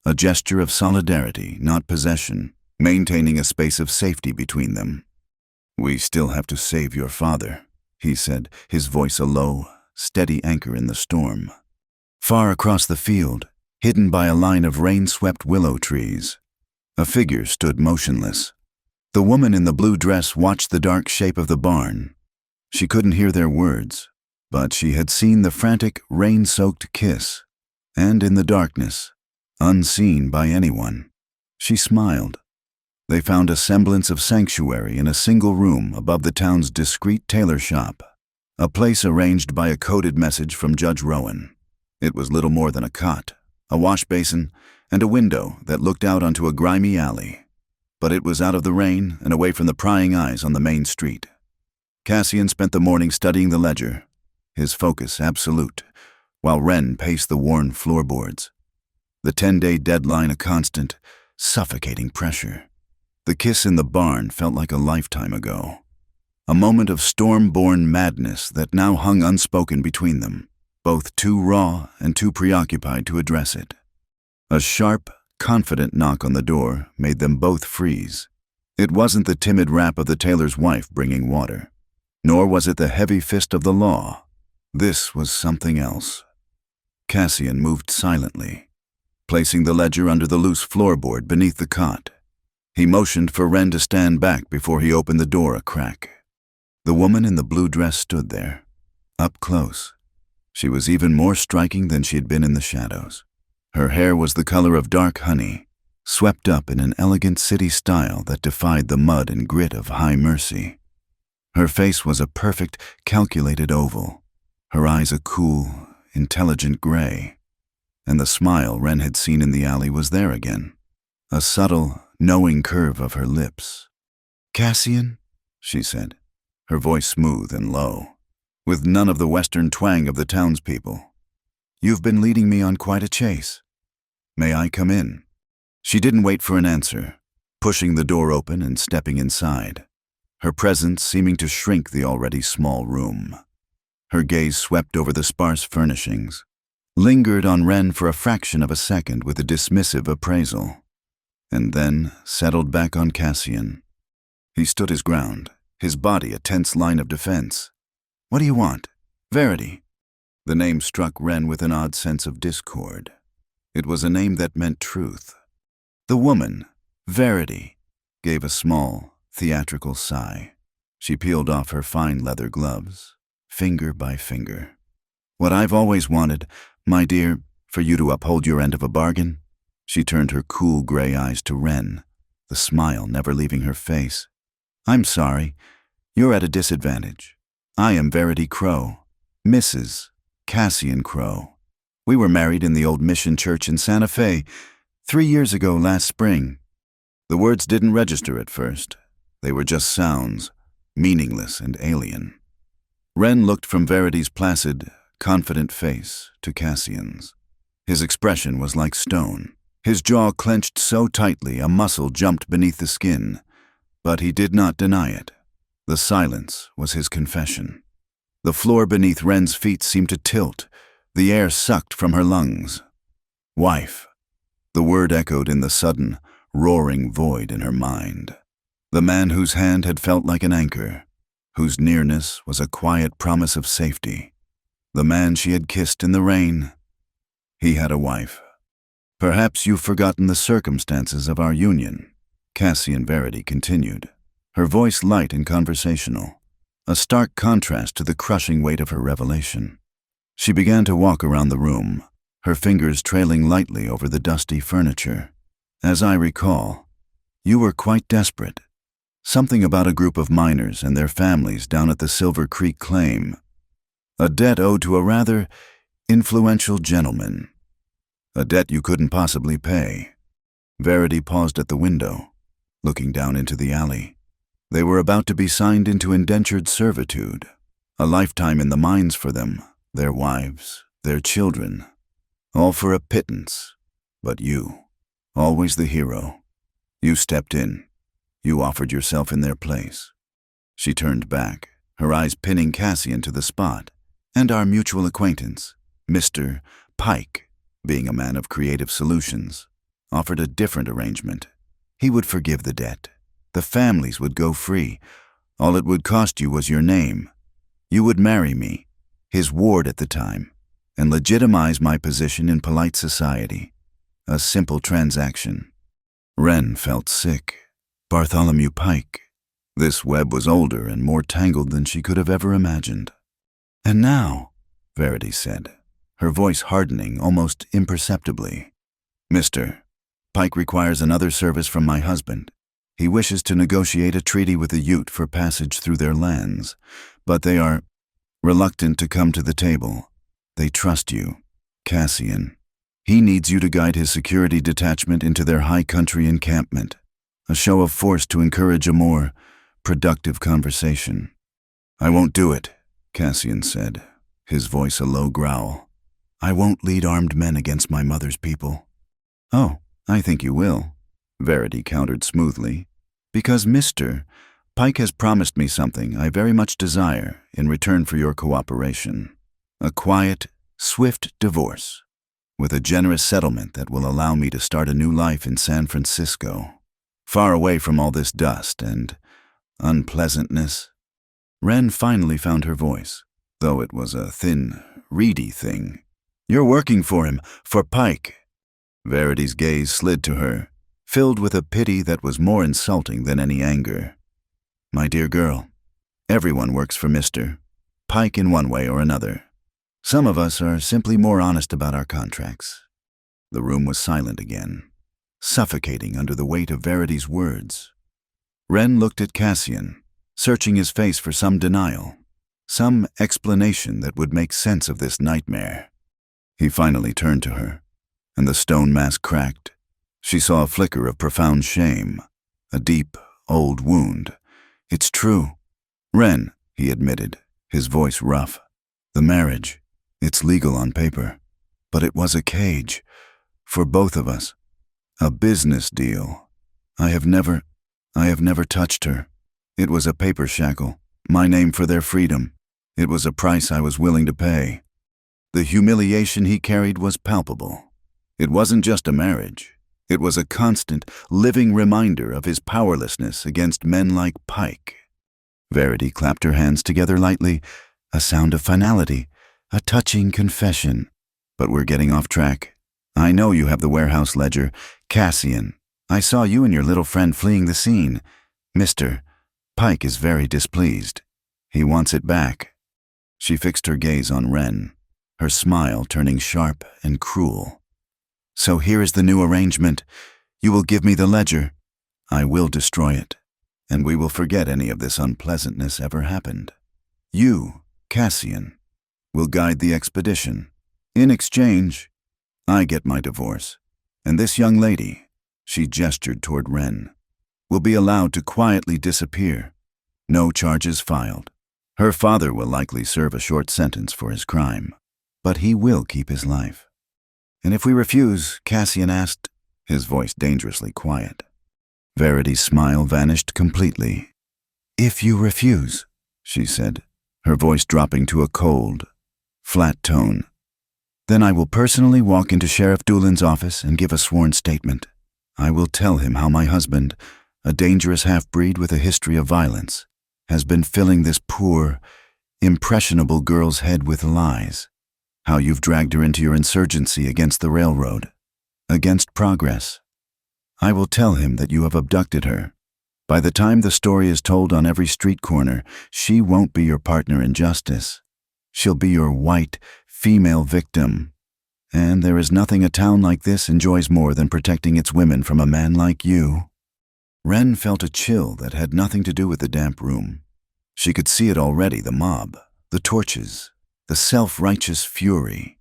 a gesture of solidarity, not possession, maintaining a space of safety between them. "We still have to save your father," he said, his voice a low, steady anchor in the storm. Far across the field, hidden by a line of rain-swept willow trees, a figure stood motionless. The woman in the blue dress watched the dark shape of the barn. She couldn't hear their words, but she had seen the frantic, rain-soaked kiss, and in the darkness, unseen by anyone, she smiled. They found a semblance of sanctuary in a single room above the town's discreet tailor shop, a place arranged by a coded message from Judge Rowan. It was little more than a cot, a wash basin, and a window that looked out onto a grimy alley. But it was out of the rain and away from the prying eyes on the main street. Cassian spent the morning studying the ledger, his focus absolute, while Wren paced the worn floorboards. The 10-day deadline a constant, suffocating pressure. The kiss in the barn felt like a lifetime ago. A moment of storm-born madness that now hung unspoken between them, both too raw and too preoccupied to address it. A sharp, confident knock on the door made them both freeze. It wasn't the timid rap of the tailor's wife bringing water, nor was it the heavy fist of the law. This was something else. Cassian moved silently, placing the ledger under the loose floorboard beneath the cot. He motioned for Wren to stand back before he opened the door a crack. The woman in the blue dress stood there, up close. She was even more striking than she had been in the shadows. Her hair was the color of dark honey, swept up in an elegant city style that defied the mud and grit of High Mercy. Her face was a perfect, calculated oval, her eyes a cool, intelligent gray. And the smile Wren had seen in the alley was there again, a subtle, knowing curve of her lips. "Cassian," she said, her voice smooth and low, with none of the western twang of the townspeople. "You've been leading me on quite a chase. May I come in?" She didn't wait for an answer, pushing the door open and stepping inside, her presence seeming to shrink the already small room. Her gaze swept over the sparse furnishings, lingered on Wren for a fraction of a second with a dismissive appraisal, and then settled back on Cassian. He stood his ground, his body a tense line of defense. "What do you want?" "Verity." The name struck Wren with an odd sense of discord. It was a name that meant truth. The woman, Verity, gave a small, theatrical sigh. She peeled off her fine leather gloves, finger by finger. "What I've always wanted, my dear, for you to uphold your end of a bargain." She turned her cool gray eyes to Wren, the smile never leaving her face. "I'm sorry. You're at a disadvantage. I am Verity Crow, Mrs. Cassian Crow. We were married in the old mission church in Santa Fe 3 years ago last spring." The words didn't register at first. They were just sounds, meaningless and alien. Wren looked from Verity's placid, confident face to Cassian's. His expression was like stone. His jaw clenched so tightly a muscle jumped beneath the skin, but he did not deny it. The silence was his confession. The floor beneath Wren's feet seemed to tilt, the air sucked from her lungs. "Wife." The word echoed in the sudden, roaring void in her mind. The man whose hand had felt like an anchor, whose nearness was a quiet promise of safety. The man she had kissed in the rain. He had a wife. "Perhaps you've forgotten the circumstances of our union," Cassian Verity continued, her voice light and conversational, a stark contrast to the crushing weight of her revelation. She began to walk around the room, her fingers trailing lightly over the dusty furniture. "As I recall, you were quite desperate. Something about a group of miners and their families down at the Silver Creek claim. A debt owed to a rather influential gentleman. A debt you couldn't possibly pay." Verity paused at the window, looking down into the alley. They were about to be signed into indentured servitude, a lifetime in the mines for them, their wives, their children, all for a pittance. But you, always the hero, you stepped in. You offered yourself in their place. She turned back, her eyes pinning Cassian to the spot, and our mutual acquaintance, Mr. Pike, being a man of creative solutions, offered a different arrangement. He would forgive the debt. The families would go free. All it would cost you was your name. You would marry me, his ward at the time, and legitimize my position in polite society. A simple transaction. Wren felt sick. Bartholomew Pike. This web was older and more tangled than she could have ever imagined. "And now," Verity said, her voice hardening almost imperceptibly, "Mr. Pike requires another service from my husband. He wishes to negotiate a treaty with the Ute for passage through their lands, but they are reluctant to come to the table. They trust you, Cassian. He needs you to guide his security detachment into their high country encampment, a show of force to encourage a more productive conversation." "I won't do it," Cassian said, his voice a low growl. "I won't lead armed men against my mother's people." "Oh, I think you will," Verity countered smoothly, "because Mr. Pike has promised me something I very much desire in return for your cooperation. A quiet, swift divorce, with a generous settlement that will allow me to start a new life in San Francisco, far away from all this dust and unpleasantness." Wren finally found her voice, though it was a thin, reedy thing. "You're working for him, for Pike." Verity's gaze slid to her, filled with a pity that was more insulting than any anger. My dear girl, everyone works for Mr. Pike in one way or another. Some of us are simply more honest about our contracts. The room was silent again, suffocating under the weight of Verity's words. Wren looked at Cassian, searching his face for some denial, some explanation that would make sense of this nightmare. He finally turned to her, and the stone mask cracked. She saw a flicker of profound shame, a deep, old wound. It's true. Wren, he admitted, his voice rough. The marriage, it's legal on paper, but it was a cage. For both of us. A business deal. I have never touched her. It was a paper shackle, my name for their freedom. It was a price I was willing to pay. The humiliation he carried was palpable. It wasn't just a marriage. It was a constant, living reminder of his powerlessness against men like Pike. Verity clapped her hands together lightly, a sound of finality, a touching confession. But we're getting off track. I know you have the warehouse ledger. Cassian, I saw you and your little friend fleeing the scene. Mr. Pike is very displeased. He wants it back. She fixed her gaze on Wren, her smile turning sharp and cruel. So here is the new arrangement. You will give me the ledger. I will destroy it, and we will forget any of this unpleasantness ever happened. You, Cassian, will guide the expedition. In exchange, I get my divorce, and this young lady, she gestured toward Wren, will be allowed to quietly disappear. No charges filed. Her father will likely serve a short sentence for his crime, but he will keep his life. And if we refuse, Cassian asked, his voice dangerously quiet. Verity's smile vanished completely. If you refuse, she said, her voice dropping to a cold, flat tone. Then I will personally walk into Sheriff Doolin's office and give a sworn statement. I will tell him how my husband, a dangerous half-breed with a history of violence, has been filling this poor, impressionable girl's head with lies. How you've dragged her into your insurgency against the railroad, against progress. I will tell him that you have abducted her. By the time the story is told on every street corner, she won't be your partner in justice. She'll be your white, female victim. And there is nothing a town like this enjoys more than protecting its women from a man like you. Wren felt a chill that had nothing to do with the damp room. She could see it already, the mob, the torches, the self-righteous fury.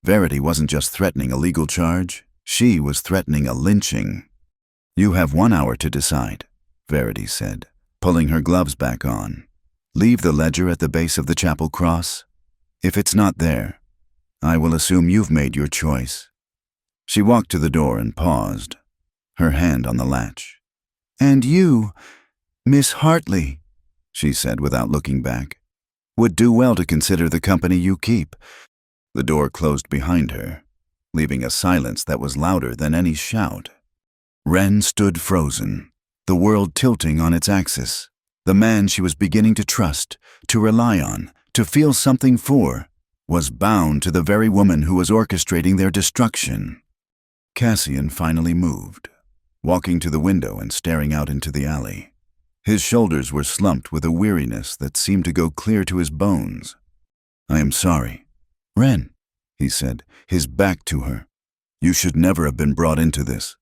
Verity wasn't just threatening a legal charge, she was threatening a lynching. You have 1 hour to decide, Verity said, pulling her gloves back on. Leave the ledger at the base of the chapel cross. If it's not there, I will assume you've made your choice. She walked to the door and paused, her hand on the latch. And you, Miss Hartley, she said without looking back, would do well to consider the company you keep. The door closed behind her, leaving a silence that was louder than any shout. Wren stood frozen, the world tilting on its axis. The man she was beginning to trust, to rely on, to feel something for, was bound to the very woman who was orchestrating their destruction. Cassian finally moved, walking to the window and staring out into the alley. His shoulders were slumped with a weariness that seemed to go clear to his bones. I am sorry. Wren, he said, his back to her. You should never have been brought into this.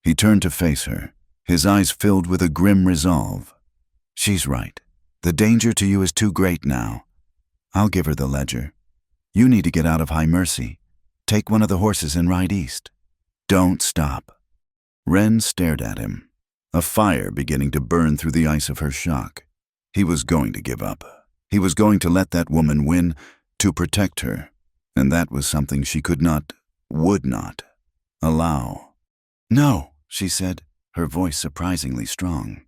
He turned to face her, his eyes filled with a grim resolve. She's right. The danger to you is too great now. I'll give her the ledger. You need to get out of High Mercy. Take one of the horses and ride east. Don't stop. Wren stared at him, a fire beginning to burn through the ice of her shock. He was going to give up. He was going to let that woman win, to protect her, and that was something she could not, would not, allow. No, she said, her voice surprisingly strong.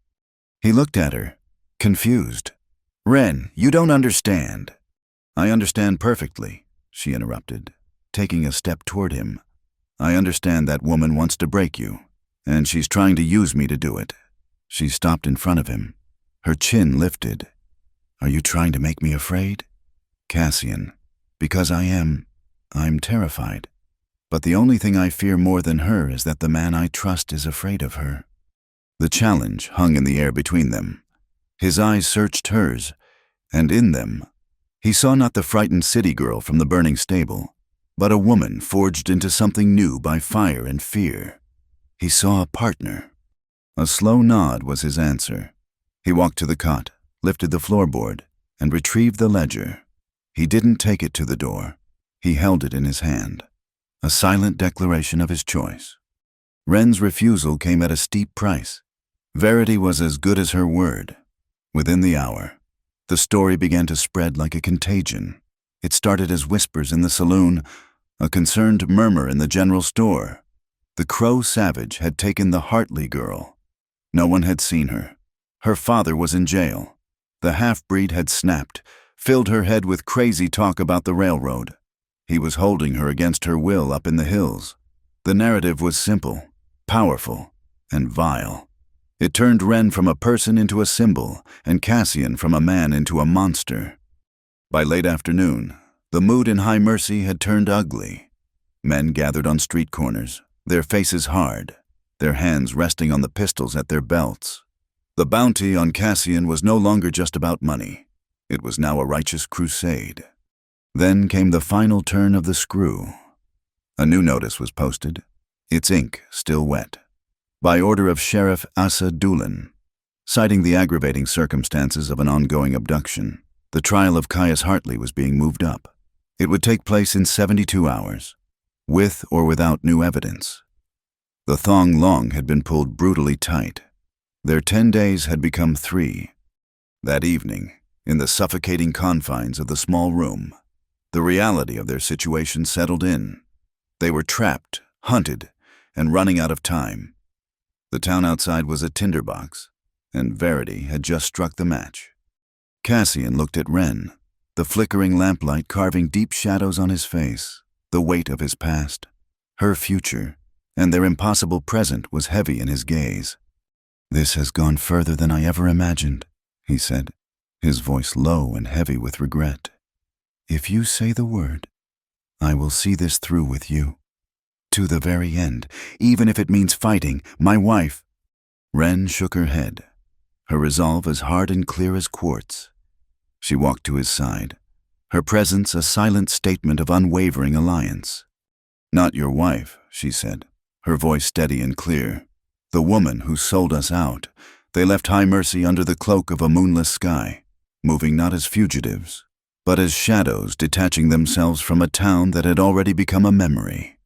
He looked at her, confused. Wren, you don't understand. I understand perfectly, she interrupted, taking a step toward him. I understand that woman wants to break you, and she's trying to use me to do it. She stopped in front of him, her chin lifted. Are you trying to make me afraid? Cassian, because I'm terrified. But the only thing I fear more than her is that the man I trust is afraid of her." The challenge hung in the air between them. His eyes searched hers, and in them, he saw not the frightened city girl from the burning stable, but a woman forged into something new by fire and fear. He saw a partner. A slow nod was his answer. He walked to the cot, lifted the floorboard, and retrieved the ledger. He didn't take it to the door. He held it in his hand, a silent declaration of his choice. Wren's refusal came at a steep price. Verity was as good as her word. Within the hour, the story began to spread like a contagion. It started as whispers in the saloon, a concerned murmur in the general store. The Crow Savage had taken the Hartley girl. No one had seen her. Her father was in jail. The half-breed had snapped, filled her head with crazy talk about the railroad. He was holding her against her will up in the hills. The narrative was simple, powerful, and vile. It turned Wren from a person into a symbol, and Cassian from a man into a monster. By late afternoon, the mood in High Mercy had turned ugly. Men gathered on street corners, their faces hard, their hands resting on the pistols at their belts. The bounty on Cassian was no longer just about money. It was now a righteous crusade. Then came the final turn of the screw. A new notice was posted, its ink still wet. By order of Sheriff Asa Doolin, citing the aggravating circumstances of an ongoing abduction, the trial of Caius Hartley was being moved up. It would take place in 72 hours, with or without new evidence. The thong long had been pulled brutally tight. Their 10 days had become 3. That evening, in the suffocating confines of the small room, the reality of their situation settled in. They were trapped, hunted, and running out of time. The town outside was a tinderbox, and Verity had just struck the match. Cassian looked at Wren, the flickering lamplight carving deep shadows on his face. The weight of his past, her future, and their impossible present was heavy in his gaze. "This has gone further than I ever imagined," he said, his voice low and heavy with regret. "If you say the word, I will see this through with you. To the very end, even if it means fighting, my wife." Wren shook her head, her resolve as hard and clear as quartz. She walked to his side, her presence a silent statement of unwavering alliance. "Not your wife," she said, her voice steady and clear. "The woman who sold us out. They left High Mercy under the cloak of a moonless sky, moving not as fugitives, but as shadows detaching themselves from a town that had already become a memory."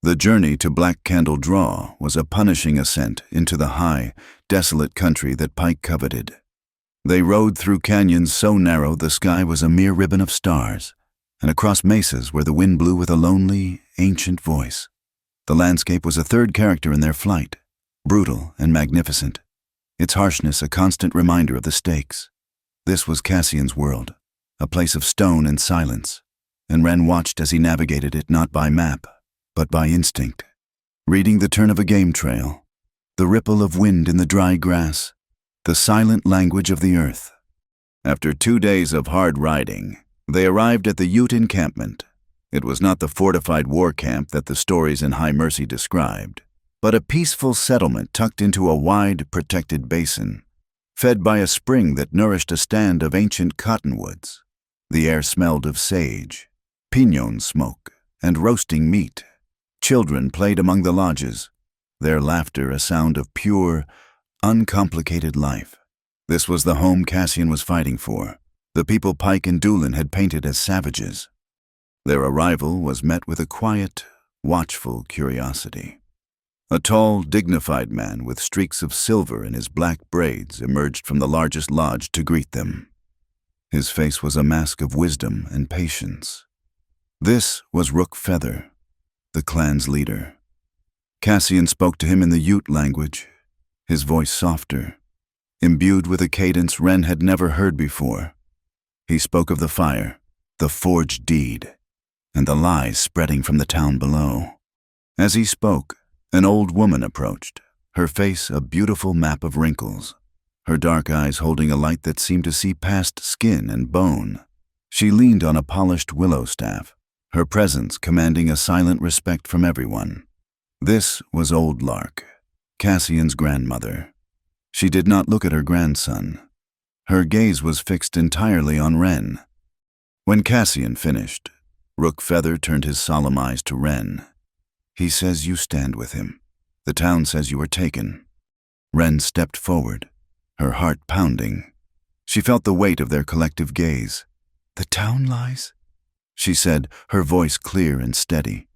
The journey to Black Candle Draw was a punishing ascent into the high, desolate country that Pike coveted. They rode through canyons so narrow the sky was a mere ribbon of stars, and across mesas where the wind blew with a lonely, ancient voice. The landscape was a third character in their flight, brutal and magnificent, its harshness a constant reminder of the stakes. This was Cassian's world, a place of stone and silence, and Wren watched as he navigated it not by map, but by instinct, reading the turn of a game trail, the ripple of wind in the dry grass, the silent language of the earth. After 2 days of hard riding, they arrived at the Ute encampment. It was not the fortified war camp that the stories in High Mercy described, but a peaceful settlement tucked into a wide, protected basin, fed by a spring that nourished a stand of ancient cottonwoods. The air smelled of sage, pinon smoke, and roasting meat. Children played among the lodges, their laughter a sound of pure, uncomplicated life. This was the home Cassian was fighting for, the people Pike and Doolin had painted as savages. Their arrival was met with a quiet, watchful curiosity. A tall, dignified man with streaks of silver in his black braids emerged from the largest lodge to greet them. His face was a mask of wisdom and patience. This was Rook Feather, the clan's leader. Cassian spoke to him in the Ute language, his voice softer, imbued with a cadence Wren had never heard before. He spoke of the fire, the forged deed, and the lies spreading from the town below. As he spoke, an old woman approached, her face a beautiful map of wrinkles, her dark eyes holding a light that seemed to see past skin and bone. She leaned on a polished willow staff, her presence commanding a silent respect from everyone. This was Old Lark, Cassian's grandmother. She did not look at her grandson. Her gaze was fixed entirely on Wren. When Cassian finished, Rook Feather turned his solemn eyes to Wren. "He says you stand with him. The town says you are taken." Wren stepped forward, her heart pounding. She felt the weight of their collective gaze. "The town lies?" she said, her voice clear and steady.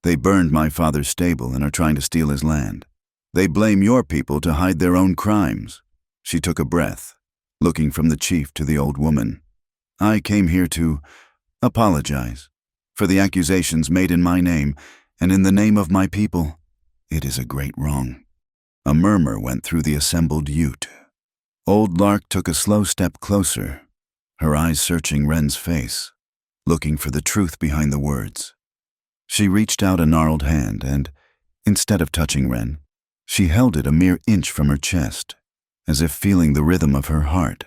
"They burned my father's stable and are trying to steal his land. They blame your people to hide their own crimes." She took a breath, looking from the chief to the old woman. "I came here to apologize for the accusations made in my name and in the name of my people. It is a great wrong." A murmur went through the assembled Ute. Old Lark took a slow step closer, her eyes searching Wren's face, looking for the truth behind the words. She reached out a gnarled hand and, instead of touching Wren, she held it a mere inch from her chest, as if feeling the rhythm of her heart.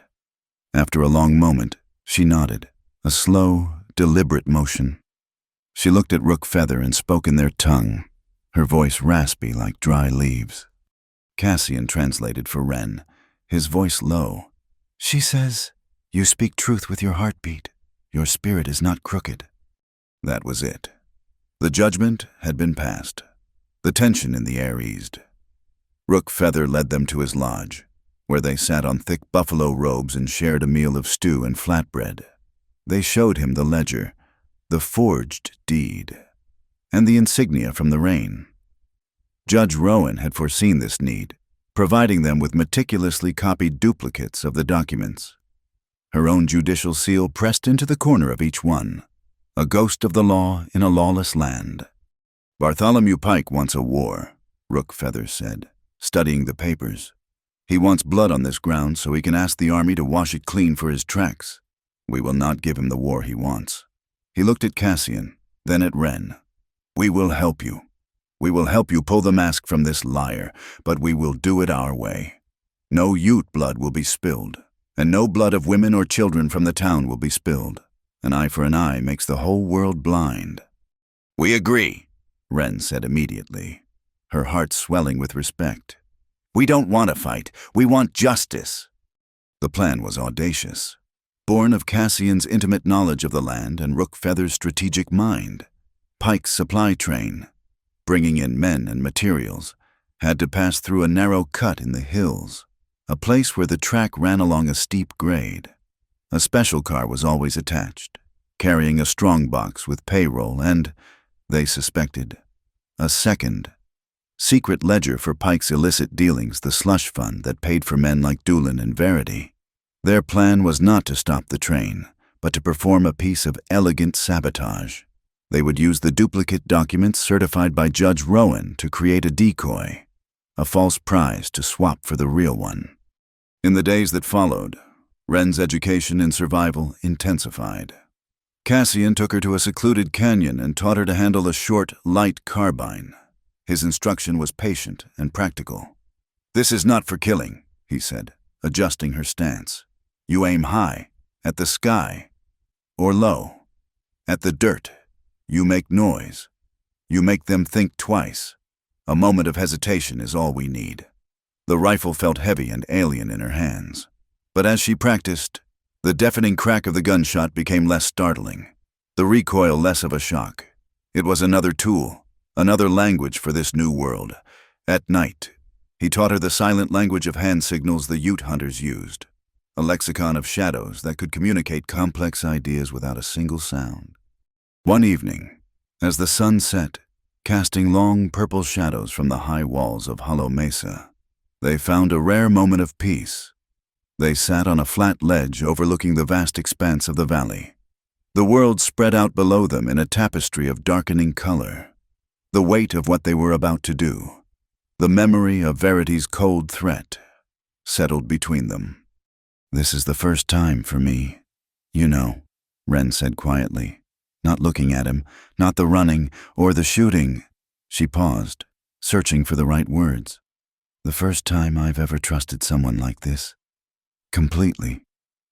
After a long moment, she nodded, a slow, deliberate motion. She looked at Rook Feather and spoke in their tongue, her voice raspy like dry leaves. Cassian translated for Wren, his voice low. "She says, you speak truth with your heartbeat. Your spirit is not crooked." That was it. The judgment had been passed. The tension in the air eased. Rook Feather led them to his lodge, where they sat on thick buffalo robes and shared a meal of stew and flatbread. They showed him the ledger, the forged deed, and the insignia from the reign. Judge Rowan had foreseen this need, providing them with meticulously copied duplicates of the documents. Her own judicial seal pressed into the corner of each one, a ghost of the law in a lawless land. "Bartholomew Pike wants a war," Rook Feather said, studying the papers. "He wants blood on this ground so he can ask the army to wash it clean for his tracks. We will not give him the war he wants." He looked at Cassian, then at Wren. "We will help you. We will help you pull the mask from this liar, but we will do it our way. No Ute blood will be spilled, and no blood of women or children from the town will be spilled. An eye for an eye makes the whole world blind." "We agree," Wren said immediately, her heart swelling with respect. "We don't want a fight. We want justice." The plan was audacious, born of Cassian's intimate knowledge of the land and Rook Feather's strategic mind. Pike's supply train, bringing in men and materials, had to pass through a narrow cut in the hills, a place where the track ran along a steep grade. A special car was always attached, carrying a strong box with payroll and, they suspected, a secret ledger for Pike's illicit dealings, the slush fund that paid for men like Doolin and Verity. Their plan was not to stop the train, but to perform a piece of elegant sabotage. They would use the duplicate documents certified by Judge Rowan to create a decoy, a false prize to swap for the real one. In the days that followed, Wren's education in survival intensified. Cassian took her to a secluded canyon and taught her to handle a short, light carbine. His instruction was patient and practical. "This is not for killing," he said, adjusting her stance. "You aim high, at the sky, or low, at the dirt. You make noise. You make them think twice. A moment of hesitation is all we need." The rifle felt heavy and alien in her hands. But as she practiced, the deafening crack of the gunshot became less startling, the recoil less of a shock. It was another tool, another language for this new world. At night, he taught her the silent language of hand signals the Ute hunters used, a lexicon of shadows that could communicate complex ideas without a single sound. One evening, as the sun set, casting long purple shadows from the high walls of Hollow Mesa, they found a rare moment of peace. They sat on a flat ledge overlooking the vast expanse of the valley. The world spread out below them in a tapestry of darkening color. The weight of what they were about to do, the memory of Verity's cold threat, settled between them. "This is the first time for me, you know," Wren said quietly, not looking at him, not the running or the shooting. She paused, searching for the right words. "The first time I've ever trusted someone like this. Completely.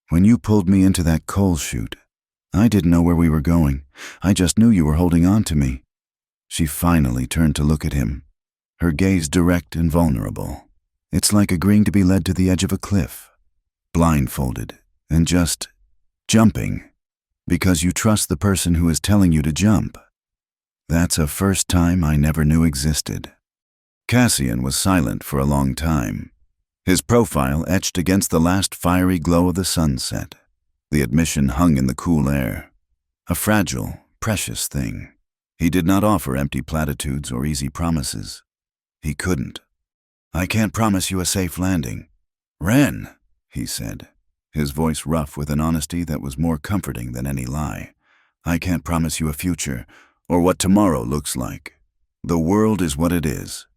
When you pulled me into that coal chute, I didn't know where we were going. I just knew you were holding on to me. She finally turned to look at him, her gaze direct and vulnerable. It's like agreeing to be led to the edge of a cliff, blindfolded, and just jumping, because you trust the person who is telling you to jump. That's a first time I never knew existed. Cassian was silent for a long time, his profile etched against the last fiery glow of the sunset. The admission hung in the cool air, a fragile, precious thing. He did not offer empty platitudes or easy promises. He couldn't. I can't promise you a safe landing. Ren, he said, his voice rough with an honesty that was more comforting than any lie. I can't promise you a future, or what tomorrow looks like. The world is what it is.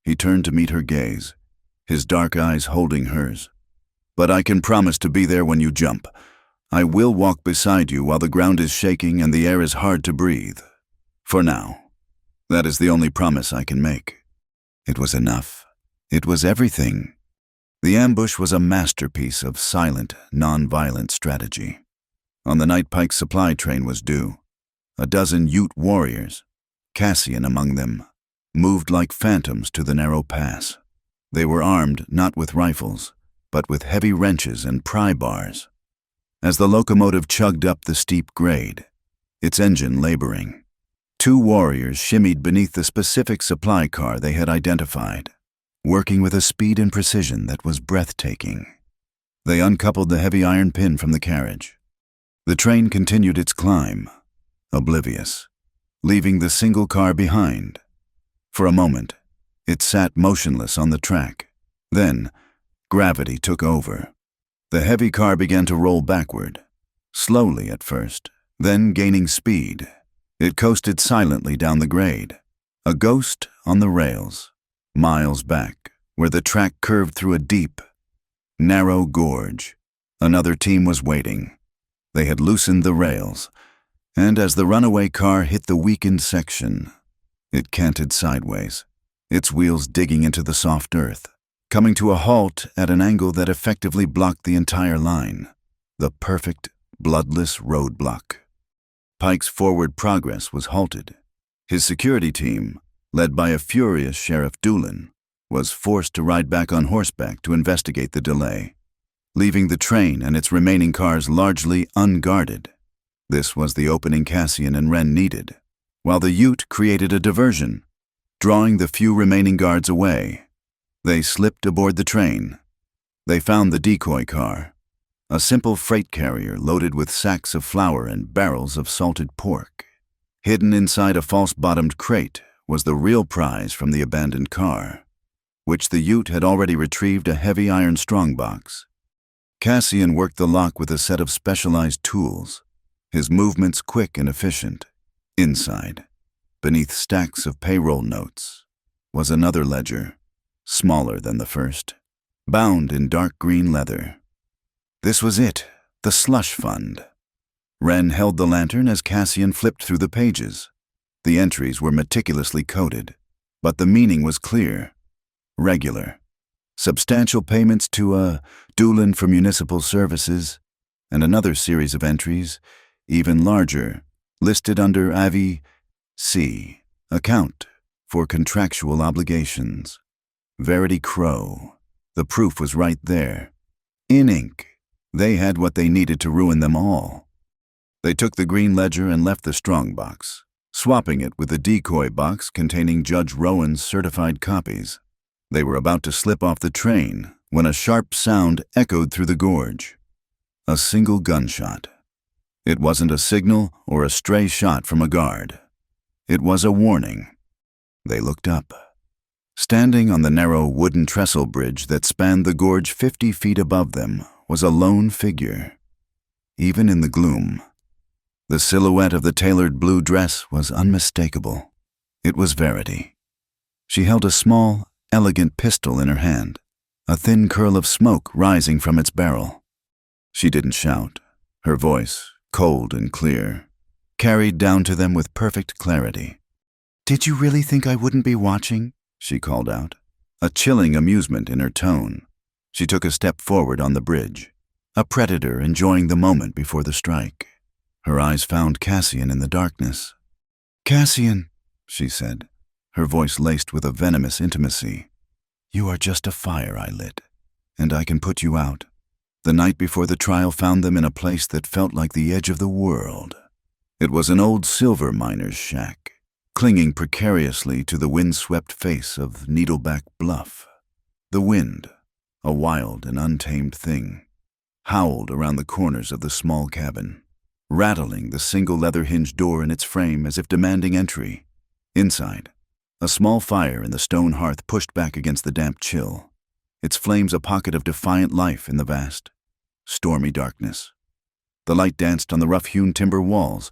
He turned to meet her gaze, his dark eyes holding hers. But I can promise to be there when you jump. I will walk beside you while the ground is shaking and the air is hard to breathe. For now. That is the only promise I can make. It was enough. It was everything. The ambush was a masterpiece of silent, non-violent strategy. On the night Pike's supply train was due, a dozen Ute warriors, Cassian among them, moved like phantoms to the narrow pass. They were armed not with rifles, but with heavy wrenches and pry bars. As the locomotive chugged up the steep grade, its engine laboring, two warriors shimmied beneath the specific supply car they had identified, working with a speed and precision that was breathtaking. They uncoupled the heavy iron pin from the carriage. The train continued its climb, oblivious, leaving the single car behind. For a moment, it sat motionless on the track. Then, gravity took over. The heavy car began to roll backward, slowly at first, then gaining speed. It coasted silently down the grade, a ghost on the rails, miles back, where the track curved through a deep, narrow gorge. Another team was waiting. They had loosened the rails, and as the runaway car hit the weakened section, it canted sideways, its wheels digging into the soft earth, coming to a halt at an angle that effectively blocked the entire line, the perfect, bloodless roadblock. Pike's forward progress was halted. His security team, led by a furious Sheriff Doolin, was forced to ride back on horseback to investigate the delay, leaving the train and its remaining cars largely unguarded. This was the opening Cassian and Ren needed, while the Ute created a diversion, drawing the few remaining guards away. They slipped aboard the train. They found the decoy car, a simple freight carrier loaded with sacks of flour and barrels of salted pork. Hidden inside a false-bottomed crate was the real prize from the abandoned car, which the Ute had already retrieved a heavy iron strongbox. Cassian worked the lock with a set of specialized tools, his movements quick and efficient. Inside, beneath stacks of payroll notes, was another ledger, smaller than the first, bound in dark green leather. This was it, the slush fund. Ren held the lantern as Cassian flipped through the pages. The entries were meticulously coded, but the meaning was clear. Regular. Substantial payments to Doolin for municipal services, and another series of entries, even larger, listed under Avi C. Account for contractual obligations. Verity Crow. The proof was right there. In ink. They had what they needed to ruin them all. They took the green ledger and left the strongbox, swapping it with the decoy box containing Judge Rowan's certified copies. They were about to slip off the train when a sharp sound echoed through the gorge. A single gunshot. It wasn't a signal or a stray shot from a guard. It was a warning. They looked up. Standing on the narrow wooden trestle bridge that spanned the gorge 50 feet above them was a lone figure. Even in the gloom, the silhouette of the tailored blue dress was unmistakable. It was Verity. She held a small, elegant pistol in her hand, a thin curl of smoke rising from its barrel. She didn't shout. Her voice, cold and clear, carried down to them with perfect clarity. "Did you really think I wouldn't be watching?" she called out, a chilling amusement in her tone. She took a step forward on the bridge, a predator enjoying the moment before the strike. Her eyes found Cassian in the darkness. "Cassian," she said, her voice laced with a venomous intimacy. "You are just a fire I lit, and I can put you out." The night before the trial found them in a place that felt like the edge of the world. It was an old silver miner's shack, clinging precariously to the wind-swept face of Needleback Bluff. The wind, a wild and untamed thing, howled around the corners of the small cabin, rattling the single leather-hinged door in its frame as if demanding entry. Inside, a small fire in the stone hearth pushed back against the damp chill, its flames a pocket of defiant life in the vast, stormy darkness. The light danced on the rough-hewn timber walls,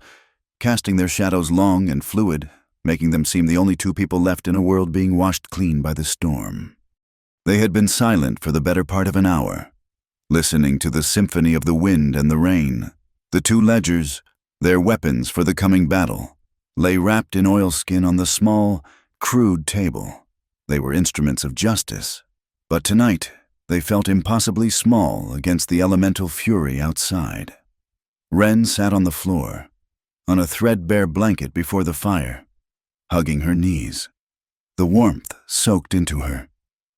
casting their shadows long and fluid, making them seem the only two people left in a world being washed clean by the storm. They had been silent for the better part of an hour, listening to the symphony of the wind and the rain. The two ledgers, their weapons for the coming battle, lay wrapped in oilskin on the small, crude table. They were instruments of justice, but tonight they felt impossibly small against the elemental fury outside. Wren sat on the floor, on a threadbare blanket before the fire, hugging her knees. The warmth soaked into her,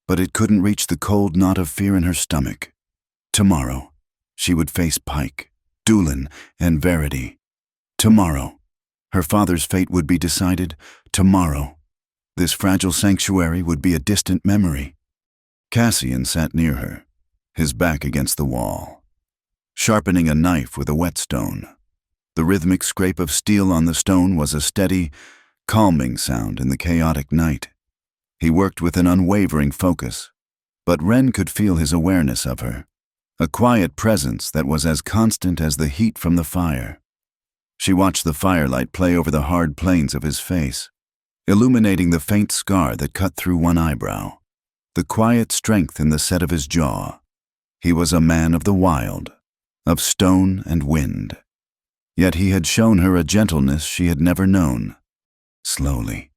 but it couldn't reach the cold knot of fear in her stomach. Tomorrow, she would face Pike, Doolin, and Verity. Tomorrow, her father's fate would be decided. Tomorrow, this fragile sanctuary would be a distant memory. Cassian sat near her, his back against the wall, sharpening a knife with a whetstone. The rhythmic scrape of steel on the stone was a steady, calming sound in the chaotic night. He worked with an unwavering focus, but Wren could feel his awareness of her, a quiet presence that was as constant as the heat from the fire. She watched the firelight play over the hard planes of his face, illuminating the faint scar that cut through one eyebrow, the quiet strength in the set of his jaw. He was a man of the wild, of stone and wind. Yet he had shown her a gentleness she had never known. Slowly,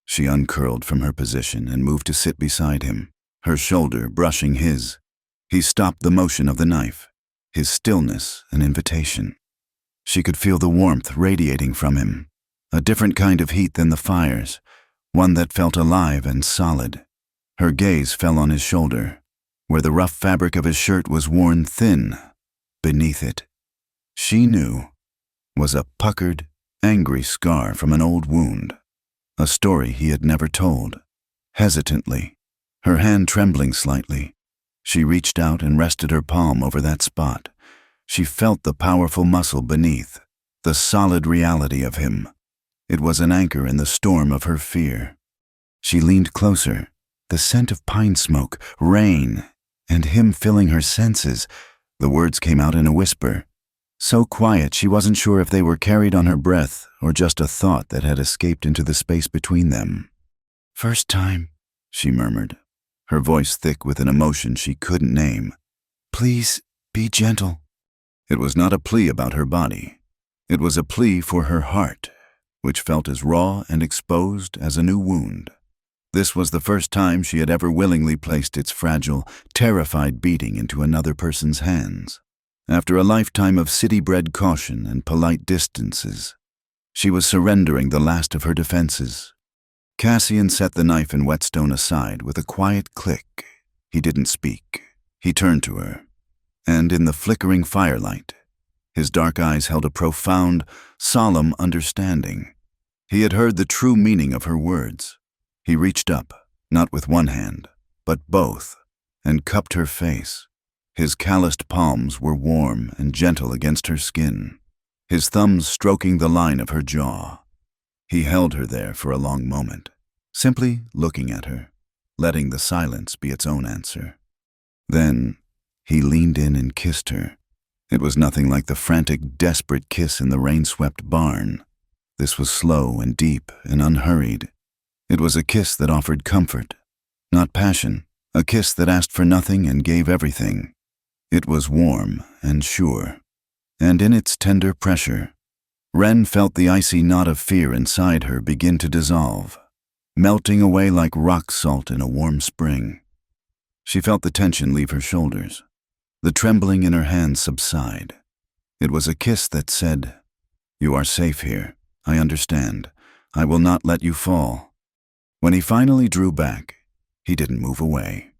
she uncurled from her position and moved to sit beside him, her shoulder brushing his. He stopped the motion of the knife, his stillness an invitation. She could feel the warmth radiating from him, a different kind of heat than the fire's, one that felt alive and solid. Her gaze fell on his shoulder, where the rough fabric of his shirt was worn thin. Beneath it, she knew, was a puckered, angry scar from an old wound, a story he had never told. Hesitantly, her hand trembling slightly, she reached out and rested her palm over that spot. She felt the powerful muscle beneath, the solid reality of him. It was an anchor in the storm of her fear. She leaned closer, the scent of pine smoke, rain, and him filling her senses. The words came out in a whisper, so quiet she wasn't sure if they were carried on her breath or just a thought that had escaped into the space between them. "First time," she murmured, her voice thick with an emotion she couldn't name. "Please, be gentle." It was not a plea about her body. It was a plea for her heart, which felt as raw and exposed as a new wound. This was the first time she had ever willingly placed its fragile, terrified beating into another person's hands. After a lifetime of city-bred caution and polite distances, she was surrendering the last of her defenses. Cassian set the knife and whetstone aside with a quiet click. He didn't speak. He turned to her, and in the flickering firelight, his dark eyes held a profound, solemn understanding. He had heard the true meaning of her words. He reached up, not with one hand, but both, and cupped her face. His calloused palms were warm and gentle against her skin, his thumbs stroking the line of her jaw. He held her there for a long moment, simply looking at her, letting the silence be its own answer. Then he leaned in and kissed her. It was nothing like the frantic, desperate kiss in the rain-swept barn. This was slow and deep and unhurried. It was a kiss that offered comfort, not passion, a kiss that asked for nothing and gave everything. It was warm and sure, and in its tender pressure, Wren felt the icy knot of fear inside her begin to dissolve, melting away like rock salt in a warm spring. She felt the tension leave her shoulders, the trembling in her hands subside. It was a kiss that said, You are safe here. I understand. I will not let you fall. When he finally drew back, he didn't move away.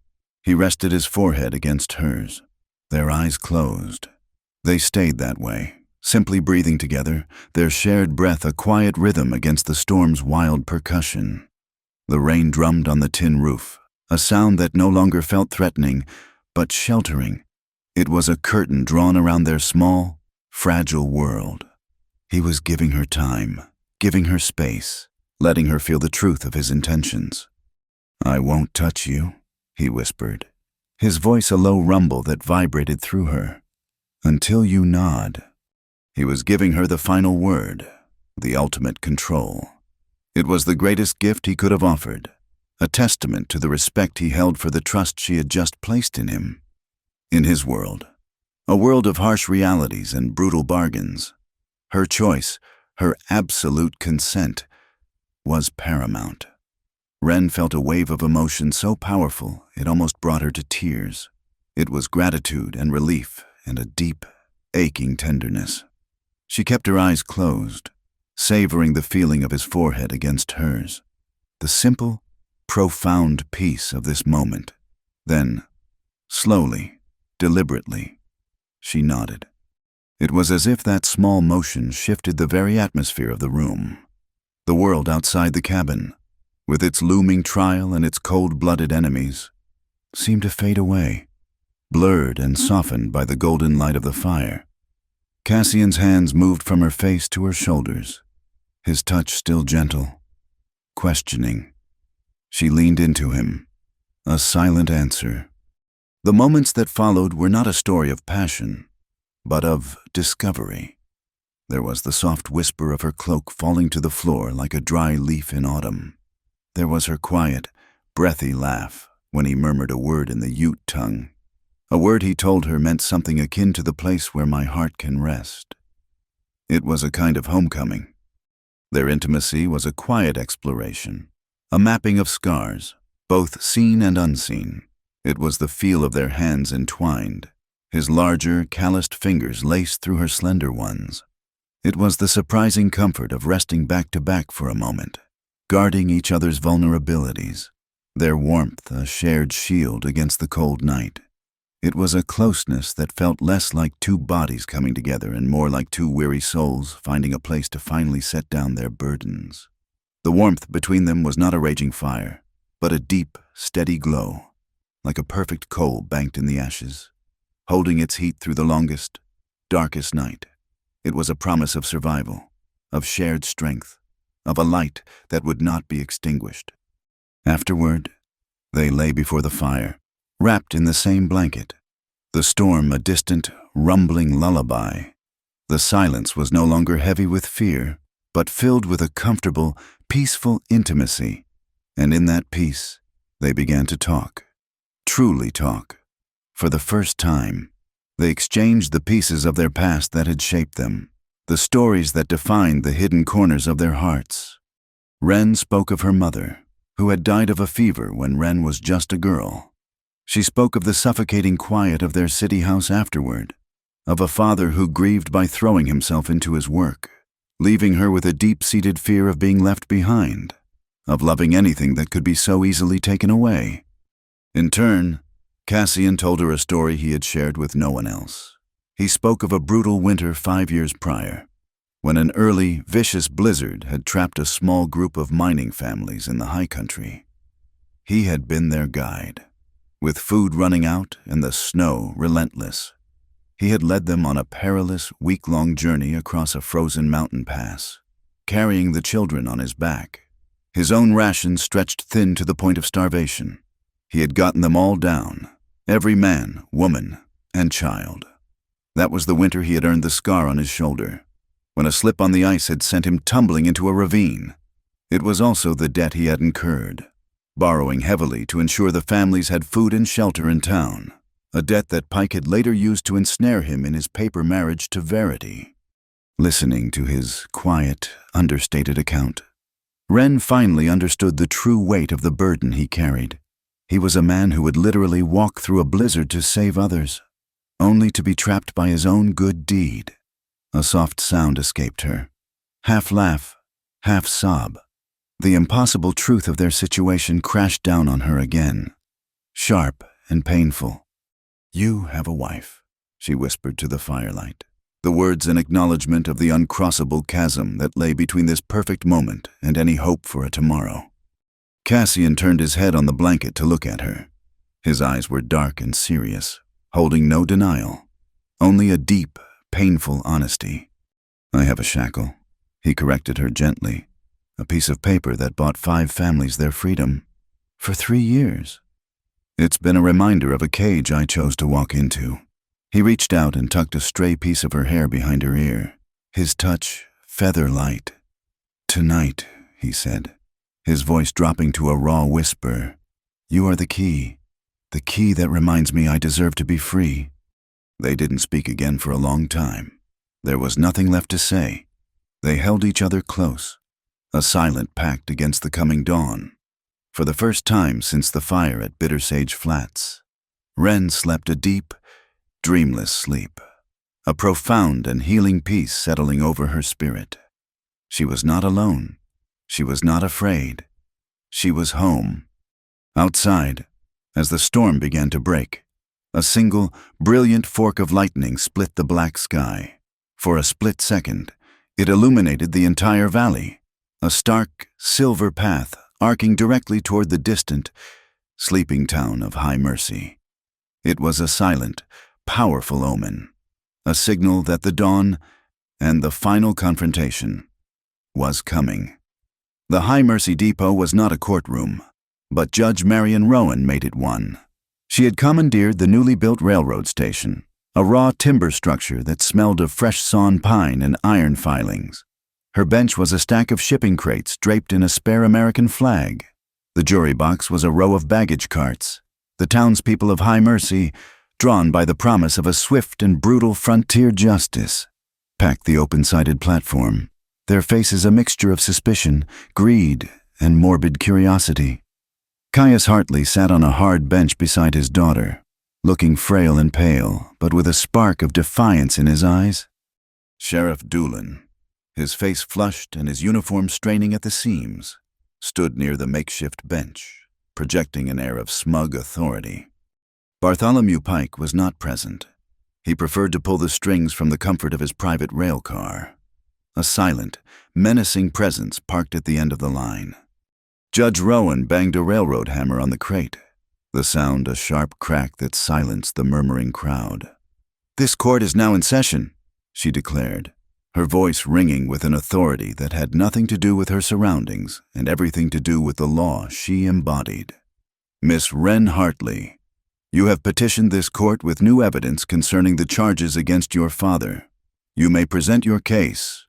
He rested his forehead against hers. Their eyes closed. They stayed that way, simply breathing together, their shared breath a quiet rhythm against the storm's wild percussion. The rain drummed on the tin roof, a sound that no longer felt threatening, but sheltering. It was a curtain drawn around their small, fragile world. He was giving her time, giving her space, letting her feel the truth of his intentions. "I won't touch you," he whispered, his voice a low rumble that vibrated through her. "Until you nod." He was giving her the final word, the ultimate control. It was the greatest gift he could have offered, a testament to the respect he held for the trust she had just placed in him. In his world, a world of harsh realities and brutal bargains, her choice, her absolute consent, was paramount. Ren felt a wave of emotion so powerful it almost brought her to tears. It was gratitude and relief and a deep, aching tenderness. She kept her eyes closed, savoring the feeling of his forehead against hers, the simple, profound peace of this moment. Then, slowly, deliberately, she nodded. It was as if that small motion shifted the very atmosphere of the room. The world outside the cabin, with its looming trial and its cold-blooded enemies, seemed to fade away, blurred and softened by the golden light of the fire. Cassian's hands moved from her face to her shoulders, his touch still gentle, questioning. She leaned into him, a silent answer. The moments that followed were not a story of passion, but of discovery. There was the soft whisper of her cloak falling to the floor like a dry leaf in autumn. There was her quiet, breathy laugh when he murmured a word in the Ute tongue, a word he told her meant something akin to the place where my heart can rest. It was a kind of homecoming. Their intimacy was a quiet exploration, a mapping of scars, both seen and unseen. It was the feel of their hands entwined, his larger, calloused fingers laced through her slender ones. It was the surprising comfort of resting back to back for a moment, guarding each other's vulnerabilities, their warmth a shared shield against the cold night. It was a closeness that felt less like two bodies coming together and more like two weary souls finding a place to finally set down their burdens. The warmth between them was not a raging fire, but a deep, steady glow, like a perfect coal banked in the ashes, holding its heat through the longest, darkest night. It was a promise of survival, of shared strength, of a light that would not be extinguished. Afterward, they lay before the fire, wrapped in the same blanket, the storm a distant, rumbling lullaby. The silence was no longer heavy with fear, but filled with a comfortable, peaceful intimacy, and in that peace, they began to talk, truly talk. For the first time, they exchanged the pieces of their past that had shaped them, the stories that defined the hidden corners of their hearts. Ren spoke of her mother, who had died of a fever when Ren was just a girl. She spoke of the suffocating quiet of their city house afterward, of a father who grieved by throwing himself into his work, leaving her with a deep-seated fear of being left behind, of loving anything that could be so easily taken away. In turn, Cassian told her a story he had shared with no one else. He spoke of a brutal winter 5 years prior, when an early, vicious blizzard had trapped a small group of mining families in the high country. He had been their guide. With food running out and the snow relentless, he had led them on a perilous, week-long journey across a frozen mountain pass, carrying the children on his back, his own rations stretched thin to the point of starvation. He had gotten them all down, every man, woman, and child. That was the winter he had earned the scar on his shoulder, when a slip on the ice had sent him tumbling into a ravine. It was also the debt he had incurred, borrowing heavily to ensure the families had food and shelter in town, a debt that Pike had later used to ensnare him in his paper marriage to Verity. Listening to his quiet, understated account, Ren finally understood the true weight of the burden he carried. He was a man who would literally walk through a blizzard to save others, only to be trapped by his own good deed. A soft sound escaped her. Half laugh, half sob. The impossible truth of their situation crashed down on her again. Sharp and painful. "You have a wife," she whispered to the firelight. The words in acknowledgement of the uncrossable chasm that lay between this perfect moment and any hope for a tomorrow. Cassian turned his head on the blanket to look at her. His eyes were dark and serious, holding no denial, only a deep, painful honesty. "I have a shackle," he corrected her gently. "A piece of paper that bought 5 families their freedom. For 3 years. It's been a reminder of a cage I chose to walk into." He reached out and tucked a stray piece of her hair behind her ear, his touch feather-light. "Tonight," he said, his voice dropping to a raw whisper, "you are the key that reminds me I deserve to be free." They didn't speak again for a long time. There was nothing left to say. They held each other close, a silent pact against the coming dawn. For the first time since the fire at Bitter Sage Flats, Wren slept a deep, dreamless sleep, a profound and healing peace settling over her spirit. She was not alone. She was not afraid. She was home. Outside, as the storm began to break, a single, brilliant fork of lightning split the black sky. For a split second, it illuminated the entire valley, a stark, silver path arcing directly toward the distant, sleeping town of High Mercy. It was a silent, powerful omen, a signal that the dawn and the final confrontation was coming. The High Mercy Depot was not a courtroom, but Judge Marion Rowan made it one. She had commandeered the newly built railroad station, a raw timber structure that smelled of fresh sawn pine and iron filings. Her bench was a stack of shipping crates draped in a spare American flag. The jury box was a row of baggage carts. The townspeople of High Mercy, drawn by the promise of a swift and brutal frontier justice, packed the open-sided platform, their faces a mixture of suspicion, greed, and morbid curiosity. Caius Hartley sat on a hard bench beside his daughter, looking frail and pale, but with a spark of defiance in his eyes. Sheriff Doolin, his face flushed and his uniform straining at the seams, stood near the makeshift bench, projecting an air of smug authority. Bartholomew Pike was not present. He preferred to pull the strings from the comfort of his private rail car, a silent, menacing presence parked at the end of the line. Judge Rowan banged a railroad hammer on the crate, the sound a sharp crack that silenced the murmuring crowd. "This court is now in session," she declared, her voice ringing with an authority that had nothing to do with her surroundings and everything to do with the law she embodied. "Miss Wren Hartley, you have petitioned this court with new evidence concerning the charges against your father. You may present your case."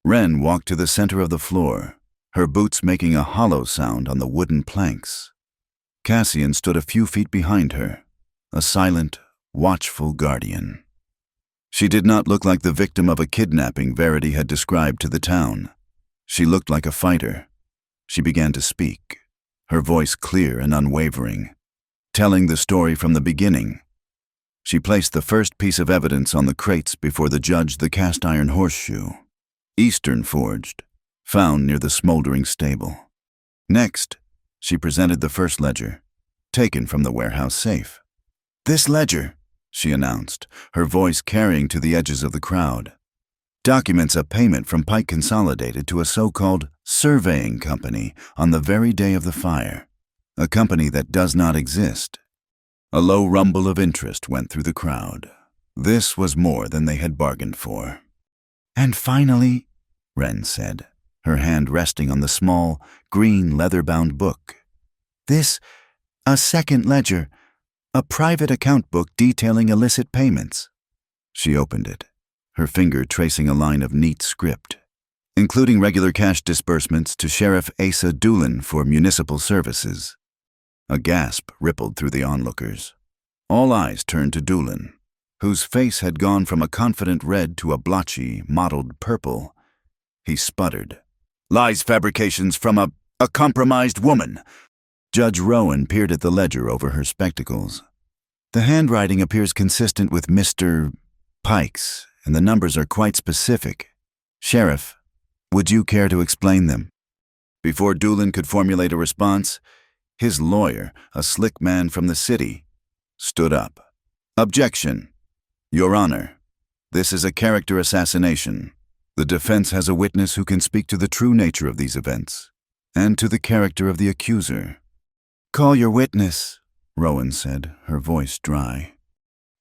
Wren walked to the center of the floor, her boots making a hollow sound on the wooden planks. Cassian stood a few feet behind her, a silent, watchful guardian. She did not look like the victim of a kidnapping Verity had described to the town. She looked like a fighter. She began to speak, her voice clear and unwavering, telling the story from the beginning. She placed the first piece of evidence on the crates before the judge, the cast-iron horseshoe, Eastern forged, found near the smoldering stable. Next, she presented the first ledger, taken from the warehouse safe. "This ledger," she announced, her voice carrying to the edges of the crowd, "documents a payment from Pike Consolidated to a so-called surveying company on the very day of the fire, a company that does not exist." A low rumble of interest went through the crowd. This was more than they had bargained for. "And finally," Wren said, her hand resting on the small, green, leather-bound book, "this, a second ledger, a private account book detailing illicit payments." She opened it, her finger tracing a line of neat script, including regular cash disbursements to Sheriff Asa Doolin for municipal services. A gasp rippled through the onlookers. All eyes turned to Doolin, whose face had gone from a confident red to a blotchy, mottled purple. He sputtered, "Lies fabrications from a compromised woman." Judge Rowan peered at the ledger over her spectacles. "The handwriting appears consistent with Mr. Pike's and the numbers are quite specific. Sheriff, would you care to explain them? Before Doolin could formulate a response, his lawyer, a slick man from the city, stood up. Objection. Your Honor, this is a character assassination. The defense has a witness who can speak to the true nature of these events, and to the character of the accuser. Call your witness, Rowan said, her voice dry.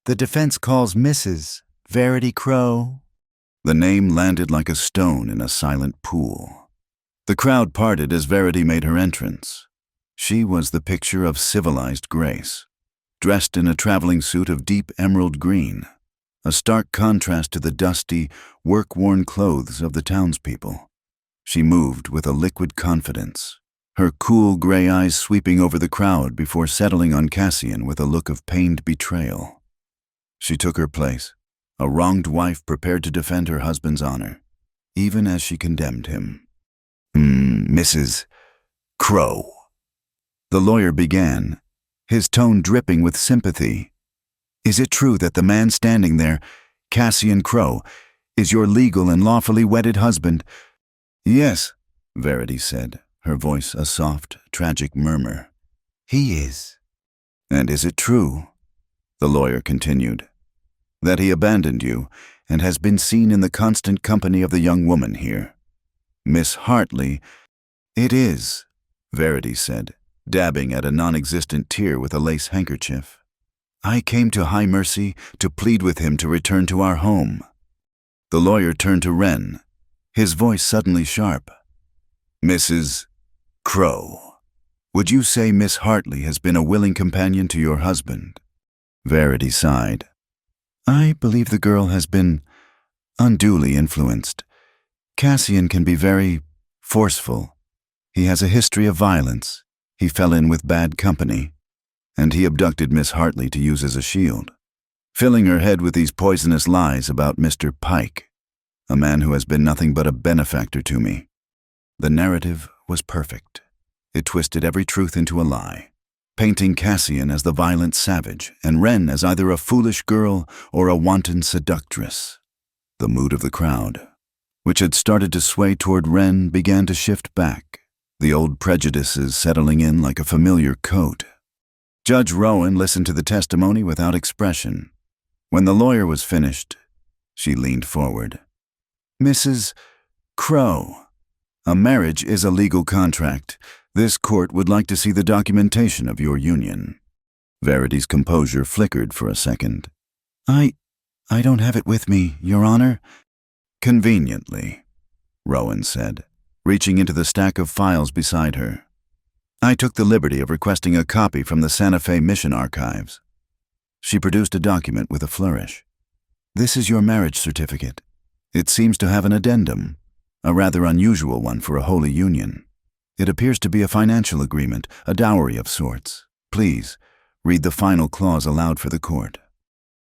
The defense calls Mrs. Verity Crow. The name landed like a stone in a silent pool. The crowd parted as Verity made her entrance. She was the picture of civilized grace, dressed in a traveling suit of deep emerald green, a stark contrast to the dusty, work-worn clothes of the townspeople. She moved with a liquid confidence, her cool gray eyes sweeping over the crowd before settling on Cassian with a look of pained betrayal. She took her place, a wronged wife prepared to defend her husband's honor, even as she condemned him. Mrs. Crow. The lawyer began, his tone dripping with sympathy. Is it true that the man standing there, Cassian Crow, is your legal and lawfully wedded husband? Yes, Verity said, her voice a soft, tragic murmur. He is. And is it true, the lawyer continued, that he abandoned you and has been seen in the constant company of the young woman here, Miss Hartley? It is, Verity said, dabbing at a non-existent tear with a lace handkerchief. I came to High Mercy to plead with him to return to our home. The lawyer turned to Wren, his voice suddenly sharp. Mrs. Crow, would you say Miss Hartley has been a willing companion to your husband? Verity sighed. I believe the girl has been unduly influenced. Cassian can be very forceful. He has a history of violence. He fell in with bad company, and he abducted Miss Hartley to use as a shield, filling her head with these poisonous lies about Mr. Pike, a man who has been nothing but a benefactor to me. The narrative was perfect. It twisted every truth into a lie, painting Cassian as the violent savage and Wren as either a foolish girl or a wanton seductress. The mood of the crowd, which had started to sway toward Wren, began to shift back, the old prejudices settling in like a familiar coat. Judge Rowan listened to the testimony without expression. When the lawyer was finished, she leaned forward. Mrs. Crow, a marriage is a legal contract. This court would like to see the documentation of your union. Verity's composure flickered for a second. I don't have it with me, Your Honor. Conveniently, Rowan said, reaching into the stack of files beside her. I took the liberty of requesting a copy from the Santa Fe Mission Archives. She produced a document with a flourish. This is your marriage certificate. It seems to have an addendum, a rather unusual one for a holy union. It appears to be a financial agreement, a dowry of sorts. Please, read the final clause aloud for the court.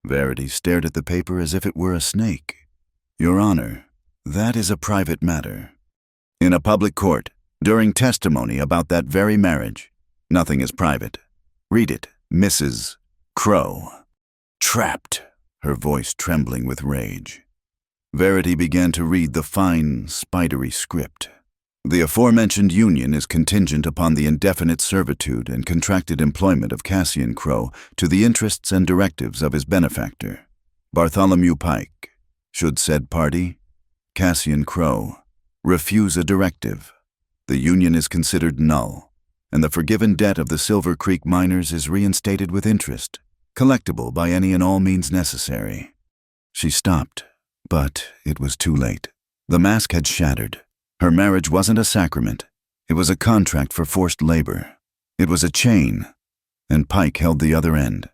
Verity stared at the paper as if it were a snake. Your Honor, that is a private matter. In a public court, during testimony about that very marriage, nothing is private. Read it, Mrs. Crow. Trapped, her voice trembling with rage. Verity began to read the fine, spidery script. The aforementioned union is contingent upon the indefinite servitude and contracted employment of Cassian Crow to the interests and directives of his benefactor, Bartholomew Pike. Should said party, Cassian Crow, refuse a directive, the union is considered null, and the forgiven debt of the Silver Creek miners is reinstated with interest, collectible by any and all means necessary. She stopped, but it was too late. The mask had shattered. Her marriage wasn't a sacrament. It was a contract for forced labor. It was a chain, and Pike held the other end.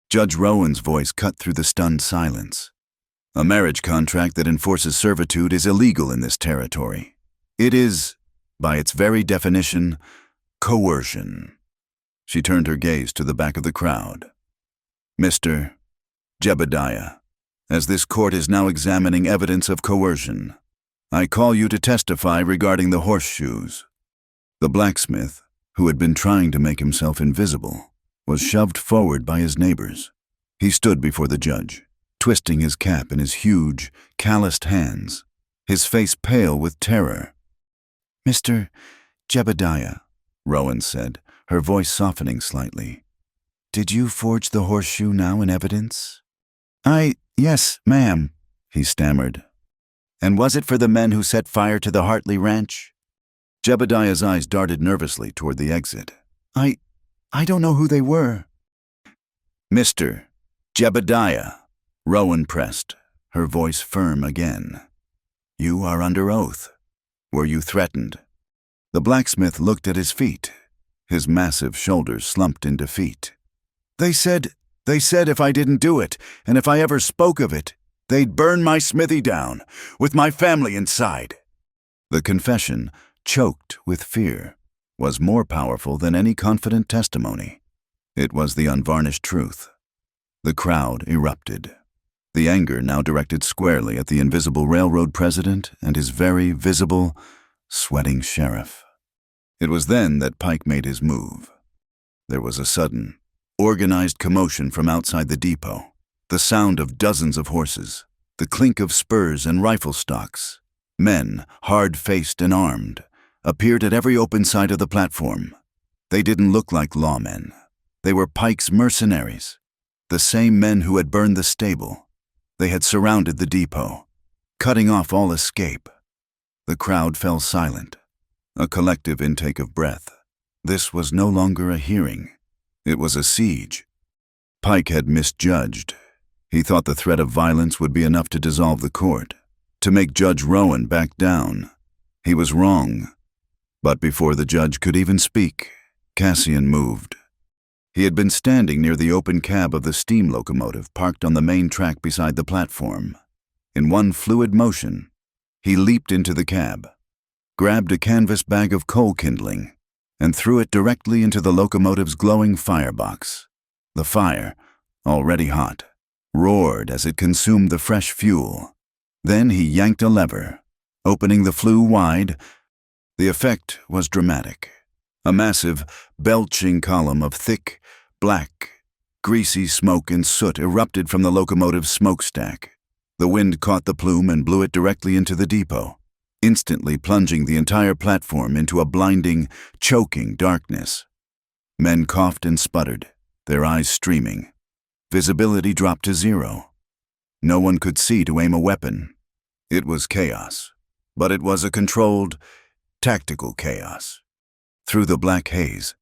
Judge Rowan's voice cut through the stunned silence. A marriage contract that enforces servitude is illegal in this territory. It is, by its very definition, coercion. She turned her gaze to the back of the crowd. Mr. Jebediah, as this court is now examining evidence of coercion, I call you to testify regarding the horseshoes. The blacksmith, who had been trying to make himself invisible, was shoved forward by his neighbors. He stood before the judge, twisting his cap in his huge, calloused hands, his face pale with terror. "Mr. Jebediah," Rowan said, her voice softening slightly. "Did you forge the horseshoe now in evidence?" Yes, ma'am," he stammered. "And was it for the men who set fire to the Hartley Ranch?" Jebediah's eyes darted nervously toward the exit. I don't know who they were." "Mr. Jebediah," Rowan pressed, her voice firm again. "You are under oath. Were you threatened?" The blacksmith looked at his feet. His massive shoulders slumped in defeat. They said if I didn't do it, and if I ever spoke of it, they'd burn my smithy down, with my family inside." The confession, choked with fear, was more powerful than any confident testimony. It was the unvarnished truth. The crowd erupted. The anger now directed squarely at the invisible railroad president and his very visible, sweating sheriff. It was then that Pike made his move. There was a sudden, organized commotion from outside the depot, the sound of dozens of horses, the clink of spurs and rifle stocks. Men, hard-faced and armed, appeared at every open side of the platform. They didn't look like lawmen. They were Pike's mercenaries, the same men who had burned the stable. They had surrounded the depot, cutting off all escape. The crowd fell silent, a collective intake of breath. This was no longer a hearing. It was a siege. Pike had misjudged. He thought the threat of violence would be enough to dissolve the court, to make Judge Rowan back down. He was wrong. But before the judge could even speak, Cassian moved. He had been standing near the open cab of the steam locomotive parked on the main track beside the platform. In one fluid motion, he leaped into the cab, grabbed a canvas bag of coal kindling, and threw it directly into the locomotive's glowing firebox. The fire, already hot, roared as it consumed the fresh fuel. Then he yanked a lever, opening the flue wide. The effect was dramatic. A massive, belching column of thick, black, greasy smoke and soot erupted from the locomotive's smokestack. The wind caught the plume and blew it directly into the depot, instantly plunging the entire platform into a blinding, choking darkness. Men coughed and sputtered, their eyes streaming. Visibility dropped to zero. No one could see to aim a weapon. It was chaos, but it was a controlled, tactical chaos. Through the black haze,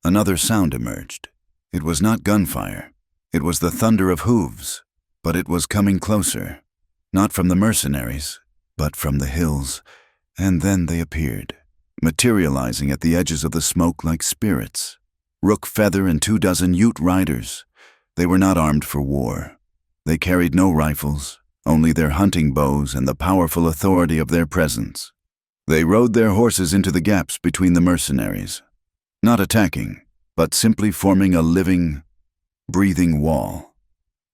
another sound emerged. It was not gunfire. It was the thunder of hooves, but it was coming closer, not from the mercenaries, but from the hills. And then they appeared, materializing at the edges of the smoke like spirits. Rook Feather and 24 Ute riders. They were not armed for war. They carried no rifles, only their hunting bows and the powerful authority of their presence. They rode their horses into the gaps between the mercenaries, not attacking, but simply forming a living, breathing wall.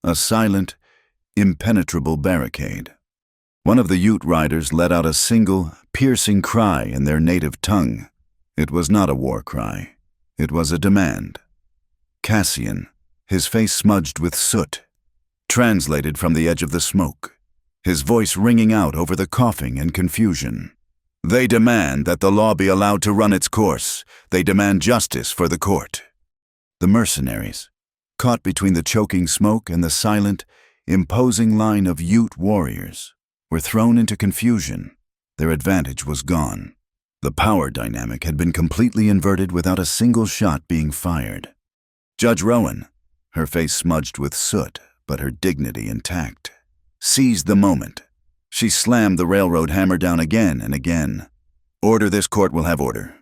A silent, impenetrable barricade. One of the Ute riders let out a single, piercing cry in their native tongue. It was not a war cry. It was a demand. Cassian, his face smudged with soot, translated from the edge of the smoke, his voice ringing out over the coughing and confusion. They demand that the law be allowed to run its course. They demand justice for the court. The mercenaries, caught between the choking smoke and the silent, imposing line of Ute warriors, were thrown into confusion. Their advantage was gone. The power dynamic had been completely inverted without a single shot being fired. Judge Rowan, her face smudged with soot, but her dignity intact, seized the moment. She slammed the railroad hammer down again and again. Order, this court will have order.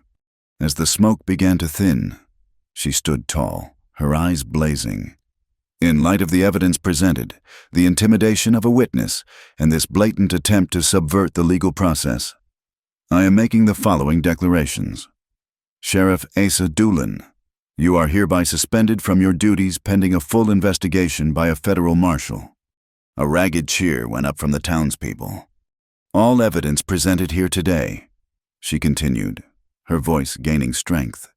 As the smoke began to thin, she stood tall, her eyes blazing. In light of the evidence presented, the intimidation of a witness, and this blatant attempt to subvert the legal process, I am making the following declarations. Sheriff Asa Doolin, you are hereby suspended from your duties pending a full investigation by a federal marshal. A ragged cheer went up from the townspeople. All evidence presented here today, she continued, her voice gaining strength,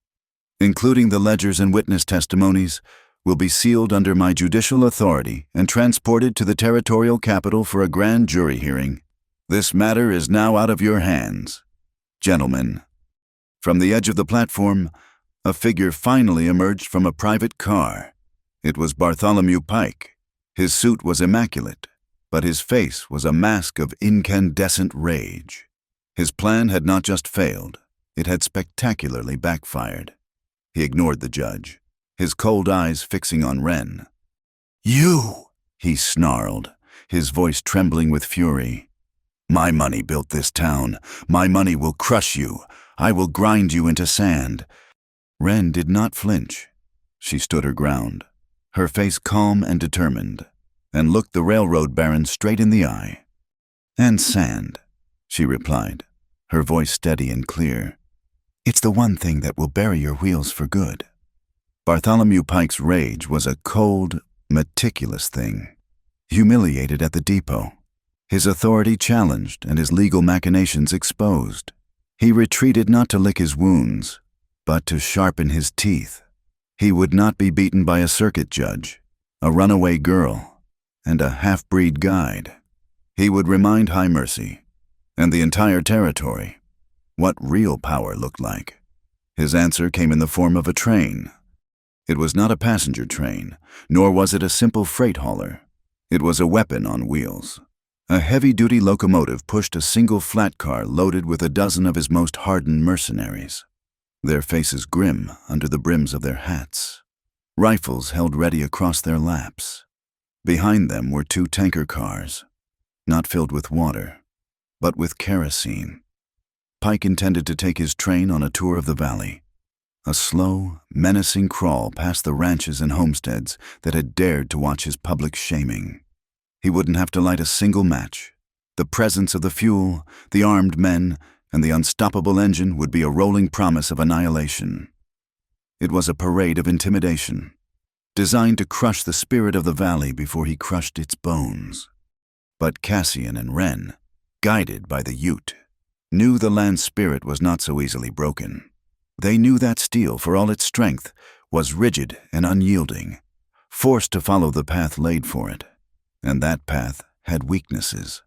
including the ledgers and witness testimonies, will be sealed under my judicial authority and transported to the territorial capital for a grand jury hearing. This matter is now out of your hands. Gentlemen." From the edge of the platform, a figure finally emerged from a private car. It was Bartholomew Pike. His suit was immaculate, but his face was a mask of incandescent rage. His plan had not just failed, it had spectacularly backfired. He ignored the judge, his cold eyes fixing on Wren. "You!" he snarled, his voice trembling with fury. "My money built this town. My money will crush you. I will grind you into sand." Wren did not flinch. She stood her ground, her face calm and determined, and looked the railroad baron straight in the eye. "And sand," she replied, her voice steady and clear. "It's the one thing that will bury your wheels for good." Bartholomew Pike's rage was a cold, meticulous thing. Humiliated at the depot, his authority challenged and his legal machinations exposed, he retreated not to lick his wounds, but to sharpen his teeth. He would not be beaten by a circuit judge, a runaway girl, and a half-breed guide. He would remind High Mercy, and the entire territory, what real power looked like. His answer came in the form of a train. It was not a passenger train, nor was it a simple freight hauler. It was a weapon on wheels. A heavy-duty locomotive pushed a single flat car loaded with a dozen of his most hardened mercenaries, their faces grim under the brims of their hats, rifles held ready across their laps. Behind them were 2 tanker cars, not filled with water, but with kerosene. Pike intended to take his train on a tour of the valley, a slow, menacing crawl past the ranches and homesteads that had dared to watch his public shaming. He wouldn't have to light a single match. The presence of the fuel, the armed men, and the unstoppable engine would be a rolling promise of annihilation. It was a parade of intimidation, designed to crush the spirit of the valley before he crushed its bones. But Cassian and Wren, guided by the Ute, knew the land's spirit was not so easily broken. They knew that steel, for all its strength, was rigid and unyielding, forced to follow the path laid for it, and that path had weaknesses.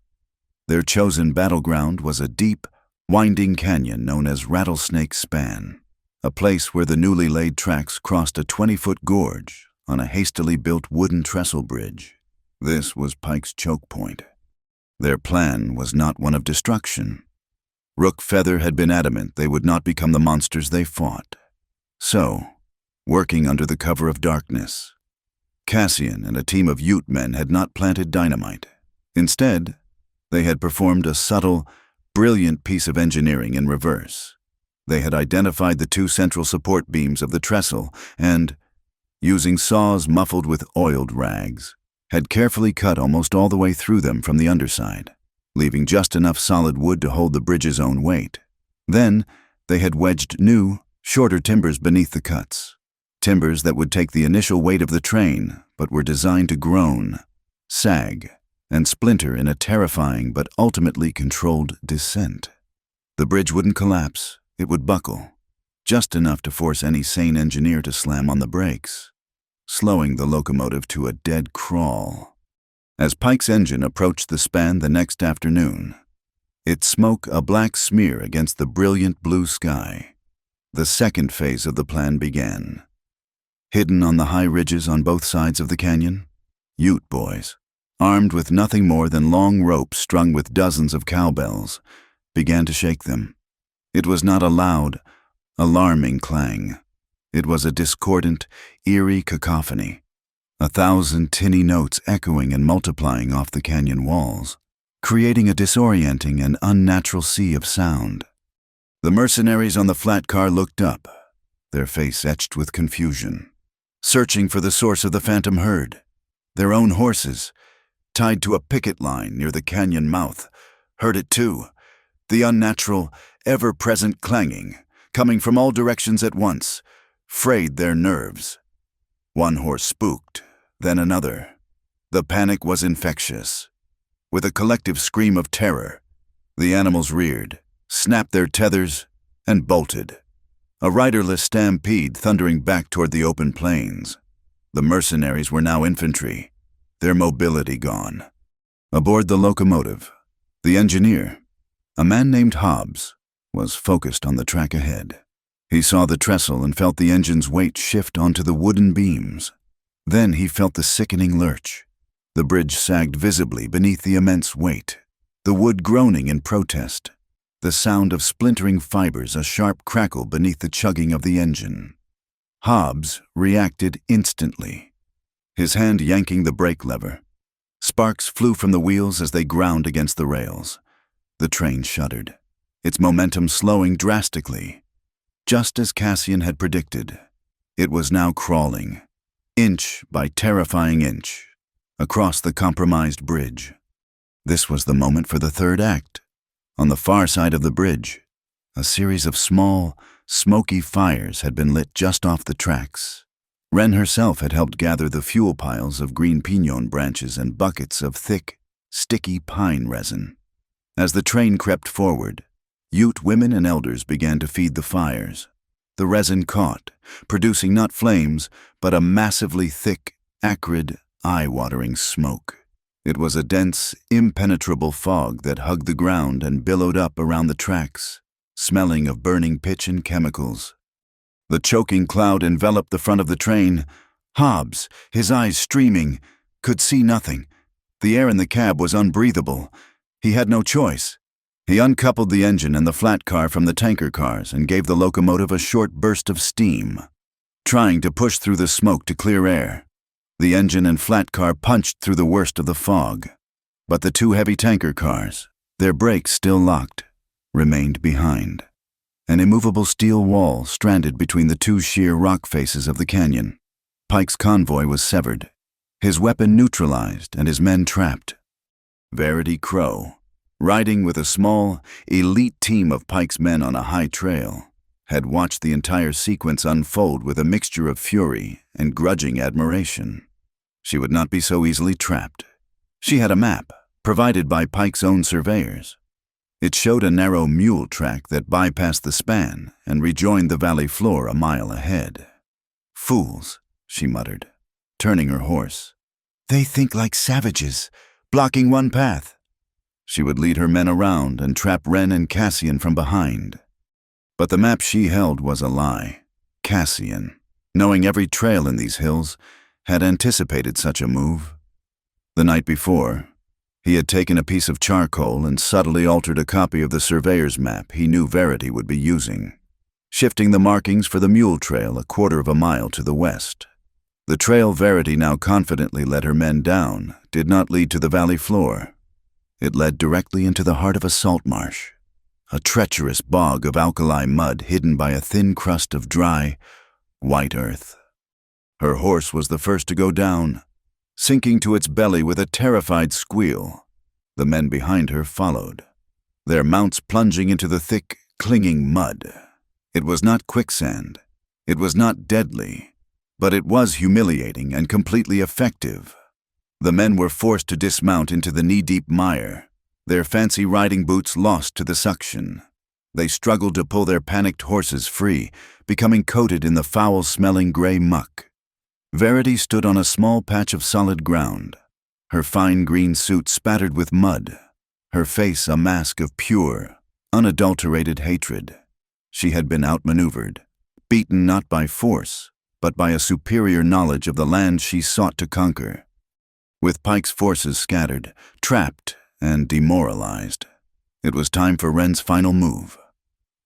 Their chosen battleground was a deep, winding canyon known as Rattlesnake Span, a place where the newly laid tracks crossed a 20-foot gorge on a hastily built wooden trestle bridge. This was Pike's choke point. Their plan was not one of destruction. Rook Feather had been adamant they would not become the monsters they fought. So, working under the cover of darkness, Cassian and a team of Ute men had not planted dynamite. Instead, they had performed a subtle, brilliant piece of engineering in reverse. They had identified the 2 central support beams of the trestle and, using saws muffled with oiled rags, had carefully cut almost all the way through them from the underside, leaving just enough solid wood to hold the bridge's own weight. Then, they had wedged new, shorter timbers beneath the cuts, timbers that would take the initial weight of the train, but were designed to groan, sag, and splinter in a terrifying but ultimately controlled descent. The bridge wouldn't collapse, it would buckle, just enough to force any sane engineer to slam on the brakes, slowing the locomotive to a dead crawl. As Pike's engine approached the span the next afternoon, its smoke a black smear against the brilliant blue sky, the second phase of the plan began. Hidden on the high ridges on both sides of the canyon, Ute boys, armed with nothing more than long ropes strung with dozens of cowbells, began to shake them. It was not a loud, alarming clang. It was a discordant, eerie cacophony, 1,000 tinny notes echoing and multiplying off the canyon walls, creating a disorienting and unnatural sea of sound. The mercenaries on the flat car looked up, their face etched with confusion, searching for the source of the phantom herd. Their own horses, tied to a picket line near the canyon mouth, heard it too, the unnatural, ever-present clanging, coming from all directions at once, frayed their nerves. One horse spooked, then another. The panic was infectious. With a collective scream of terror, the animals reared, snapped their tethers, and bolted. A riderless stampede thundering back toward the open plains. The mercenaries were now infantry, their mobility gone. Aboard the locomotive, the engineer, a man named Hobbs, was focused on the track ahead. He saw the trestle and felt the engine's weight shift onto the wooden beams. Then he felt the sickening lurch. The bridge sagged visibly beneath the immense weight, the wood groaning in protest, the sound of splintering fibers a sharp crackle beneath the chugging of the engine. Hobbs reacted instantly, his hand yanking the brake lever. Sparks flew from the wheels as they ground against the rails. The train shuddered, its momentum slowing drastically. Just as Cassian had predicted, it was now crawling, inch by terrifying inch, across the compromised bridge. This was the moment for the third act. On the far side of the bridge, a series of small, smoky fires had been lit just off the tracks. Wren herself had helped gather the fuel piles of green pinon branches and buckets of thick, sticky pine resin. As the train crept forward, Ute women and elders began to feed the fires. The resin caught, producing not flames, but a massively thick, acrid, eye-watering smoke. It was a dense, impenetrable fog that hugged the ground and billowed up around the tracks, smelling of burning pitch and chemicals. The choking cloud enveloped the front of the train. Hobbs, his eyes streaming, could see nothing. The air in the cab was unbreathable. He had no choice. He uncoupled the engine and the flat car from the tanker cars and gave the locomotive a short burst of steam, trying to push through the smoke to clear air. The engine and flat car punched through the worst of the fog, but the two heavy tanker cars, their brakes still locked, remained behind. An immovable steel wall stranded between the two sheer rock faces of the canyon. Pike's convoy was severed, his weapon neutralized and his men trapped. Verity Crow, riding with a small, elite team of Pike's men on a high trail, had watched the entire sequence unfold with a mixture of fury and grudging admiration. She would not be so easily trapped. She had a map, provided by Pike's own surveyors. It showed a narrow mule track that bypassed the span and rejoined the valley floor a mile ahead. "Fools," she muttered, turning her horse. "They think like savages, blocking one path." She would lead her men around and trap Wren and Cassian from behind. But the map she held was a lie. Cassian, knowing every trail in these hills, had anticipated such a move. The night before, he had taken a piece of charcoal and subtly altered a copy of the surveyor's map he knew Verity would be using, shifting the markings for the mule trail a quarter of a mile to the west. The trail Verity now confidently led her men down did not lead to the valley floor. It led directly into the heart of a salt marsh, a treacherous bog of alkali mud hidden by a thin crust of dry, white earth. Her horse was the first to go down, sinking to its belly with a terrified squeal. The men behind her followed, their mounts plunging into the thick, clinging mud. It was not quicksand. It was not deadly, but it was humiliating and completely effective. The men were forced to dismount into the knee-deep mire, their fancy riding boots lost to the suction. They struggled to pull their panicked horses free, becoming coated in the foul-smelling gray muck. Verity stood on a small patch of solid ground, her fine green suit spattered with mud, her face a mask of pure, unadulterated hatred. She had been outmaneuvered, beaten not by force, but by a superior knowledge of the land she sought to conquer. With Pike's forces scattered, trapped, and demoralized, it was time for Wren's final move.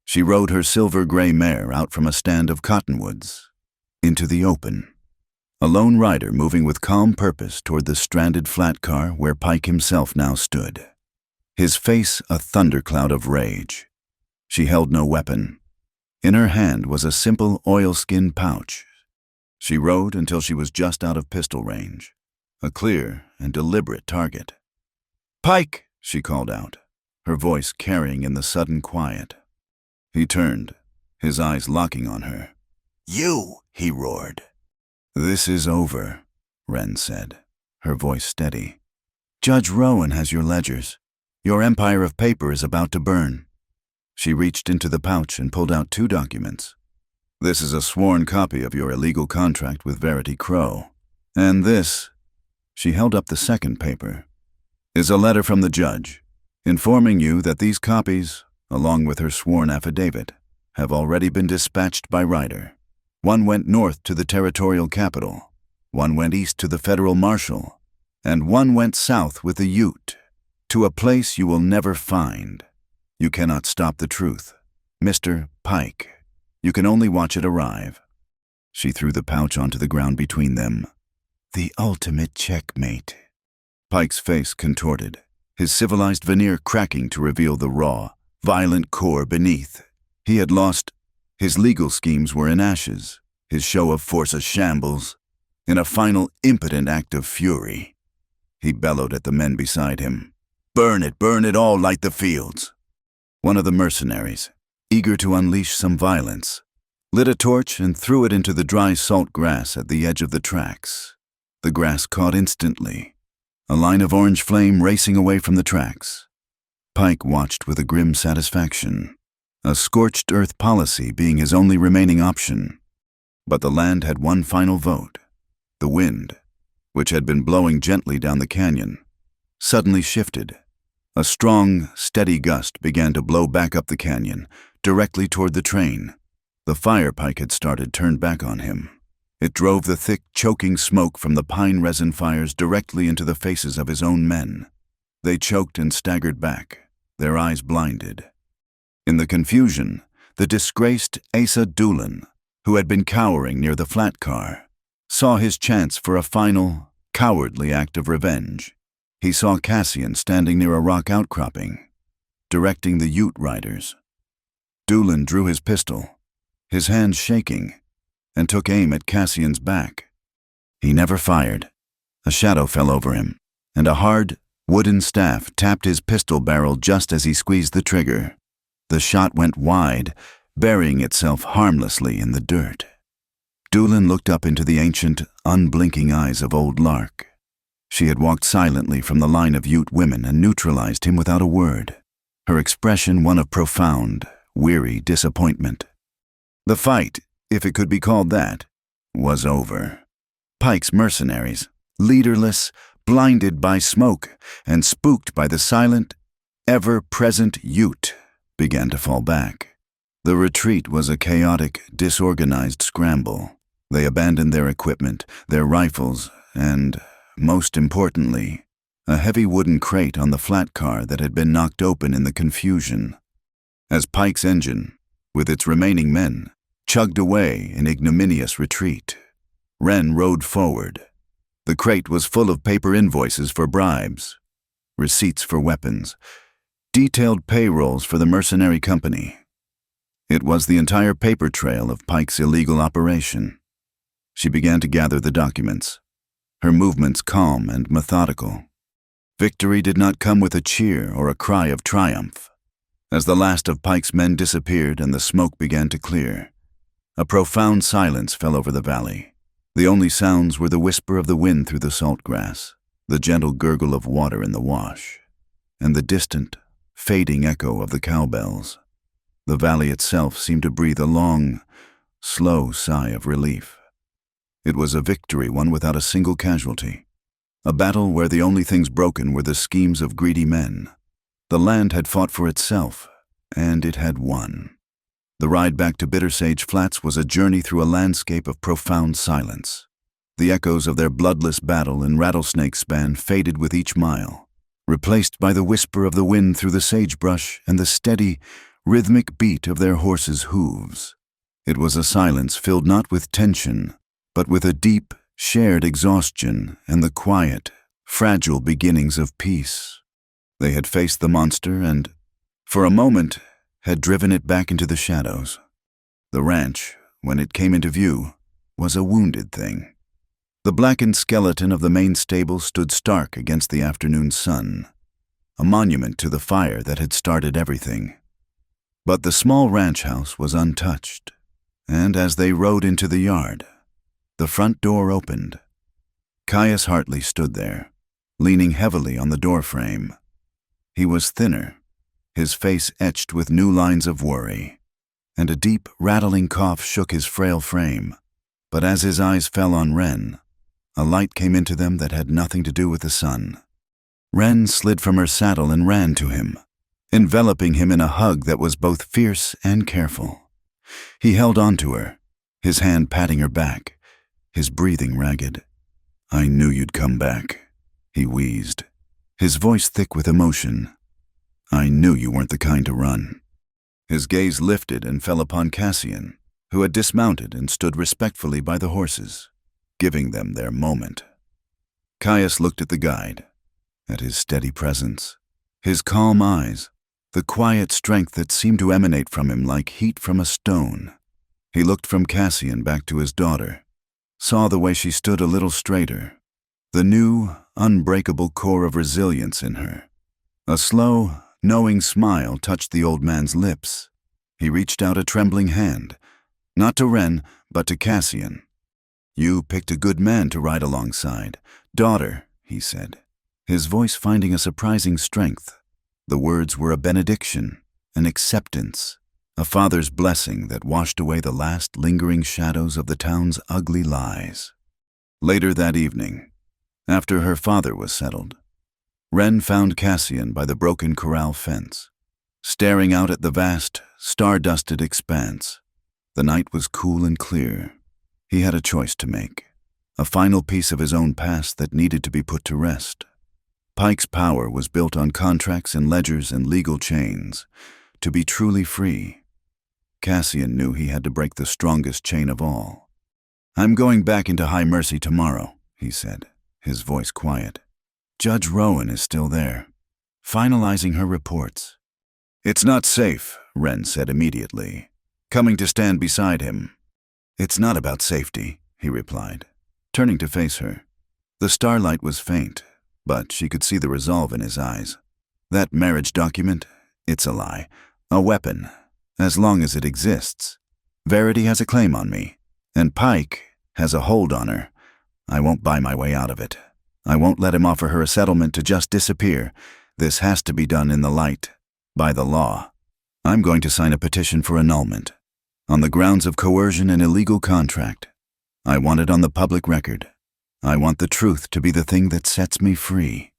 She rode her silver-gray mare out from a stand of cottonwoods, into the open. A lone rider moving with calm purpose toward the stranded flat car where Pike himself now stood, his face a thundercloud of rage. She held no weapon. In her hand was a simple oilskin pouch. She rode until she was just out of pistol range, a clear and deliberate target. "Pike!" she called out, her voice carrying in the sudden quiet. He turned, his eyes locking on her. "You!" he roared. "This is over," Wren said, her voice steady. "Judge Rowan has your ledgers. Your empire of paper is about to burn." She reached into the pouch and pulled out 2 documents. "This is a sworn copy of your illegal contract with Verity Crow," And this," she held up the second paper, "is a letter from the judge, informing you that these copies, along with her sworn affidavit, have already been dispatched by Ryder. One went north to the territorial capital, one went east to the federal marshal, and one went south with the Ute, to a place you will never find. You cannot stop the truth. Mr. Pike, you can only watch it arrive." She threw the pouch onto the ground between them. "The ultimate checkmate." Pike's face contorted, his civilized veneer cracking to reveal the raw, violent core beneath. He had lost. His legal schemes were in ashes, his show of force a shambles. In a final impotent act of fury, he bellowed at the men beside him, burn it all, light the fields." One of the mercenaries, eager to unleash some violence, lit a torch and threw it into the dry salt grass at the edge of the tracks. The grass caught instantly, a line of orange flame racing away from the tracks. Pike watched with a grim satisfaction, a scorched earth policy being his only remaining option. But the land had one final vote. The wind, which had been blowing gently down the canyon, suddenly shifted. A strong, steady gust began to blow back up the canyon, directly toward the train. The fire Pike had started turned back on him. It drove the thick, choking smoke from the pine resin fires directly into the faces of his own men. They choked and staggered back, their eyes blinded. In the confusion, the disgraced Asa Doolin, who had been cowering near the flat car, saw his chance for a final, cowardly act of revenge. He saw Cassian standing near a rock outcropping, directing the Ute riders. Doolin drew his pistol, his hands shaking, and took aim at Cassian's back. He never fired. A shadow fell over him, and a hard, wooden staff tapped his pistol barrel just as he squeezed the trigger. The shot went wide, burying itself harmlessly in the dirt. Doolin looked up into the ancient, unblinking eyes of old Lark. She had walked silently from the line of Ute women and neutralized him without a word, her expression one of profound, weary disappointment. The fight, if it could be called that, was over. Pike's mercenaries, leaderless, blinded by smoke, and spooked by the silent, ever-present Ute, began to fall back. The retreat was a chaotic, disorganized scramble. They abandoned their equipment, their rifles, and, most importantly, a heavy wooden crate on the flat car that had been knocked open in the confusion. As Pike's engine, with its remaining men, chugged away in ignominious retreat, Wren rode forward. The crate was full of paper invoices for bribes, receipts for weapons, detailed payrolls for the mercenary company. It was the entire paper trail of Pike's illegal operation. She began to gather the documents, her movements calm and methodical. Victory did not come with a cheer or a cry of triumph. As the last of Pike's men disappeared and the smoke began to clear, a profound silence fell over the valley. The only sounds were the whisper of the wind through the salt grass, the gentle gurgle of water in the wash, and the distant, fading echo of the cowbells. The valley itself seemed to breathe a long, slow sigh of relief. It was a victory won without a single casualty, a battle where the only things broken were the schemes of greedy men. The land had fought for itself, and it had won. The ride back to Bitter Sage Flats was a journey through a landscape of profound silence. The echoes of their bloodless battle in Rattlesnake Span faded with each mile, replaced by the whisper of the wind through the sagebrush and the steady, rhythmic beat of their horses' hooves. It was a silence filled not with tension, but with a deep, shared exhaustion and the quiet, fragile beginnings of peace. They had faced the monster and, for a moment, had driven it back into the shadows. The ranch, when it came into view, was a wounded thing. The blackened skeleton of the main stable stood stark against the afternoon sun, a monument to the fire that had started everything. But the small ranch house was untouched, and as they rode into the yard, the front door opened. Caius Hartley stood there, leaning heavily on the doorframe. He was thinner, his face etched with new lines of worry, and a deep, rattling cough shook his frail frame. But as his eyes fell on Wren, A light came into them that had nothing to do with the sun. Wren slid from her saddle and ran to him, enveloping him in a hug that was both fierce and careful. He held on to her, his hand patting her back, his breathing ragged. "I knew you'd come back," he wheezed, his voice thick with emotion. "I knew you weren't the kind to run." His gaze lifted and fell upon Cassian, who had dismounted and stood respectfully by the horses, giving them their moment. Caius looked at the guide, at his steady presence, his calm eyes, the quiet strength that seemed to emanate from him like heat from a stone. He looked from Cassian back to his daughter, saw the way she stood a little straighter, the new, unbreakable core of resilience in her. A slow, knowing smile touched the old man's lips. He reached out a trembling hand, not to Wren, but to Cassian. "You picked a good man to ride alongside. Daughter," he said, his voice finding a surprising strength. The words were a benediction, an acceptance, a father's blessing that washed away the last lingering shadows of the town's ugly lies. Later that evening, after her father was settled, Wren found Cassian by the broken corral fence, staring out at the vast, star-dusted expanse. The night was cool and clear. He had a choice to make, a final piece of his own past that needed to be put to rest. Pike's power was built on contracts and ledgers and legal chains. To be truly free, Cassian knew he had to break the strongest chain of all. "I'm going back into High Mercy tomorrow," he said, his voice quiet. "Judge Rowan is still there, finalizing her reports." "It's not safe," Wren said immediately, coming to stand beside him. "It's not about safety," he replied, turning to face her. The starlight was faint, but she could see the resolve in his eyes. "That marriage document, it's a lie, a weapon, as long as it exists. Verity has a claim on me, and Pike has a hold on her. I won't buy my way out of it. I won't let him offer her a settlement to just disappear. This has to be done in the light, by the law. I'm going to sign a petition for annulment, on the grounds of coercion and illegal contract. I want it on the public record. I want the truth to be the thing that sets me free."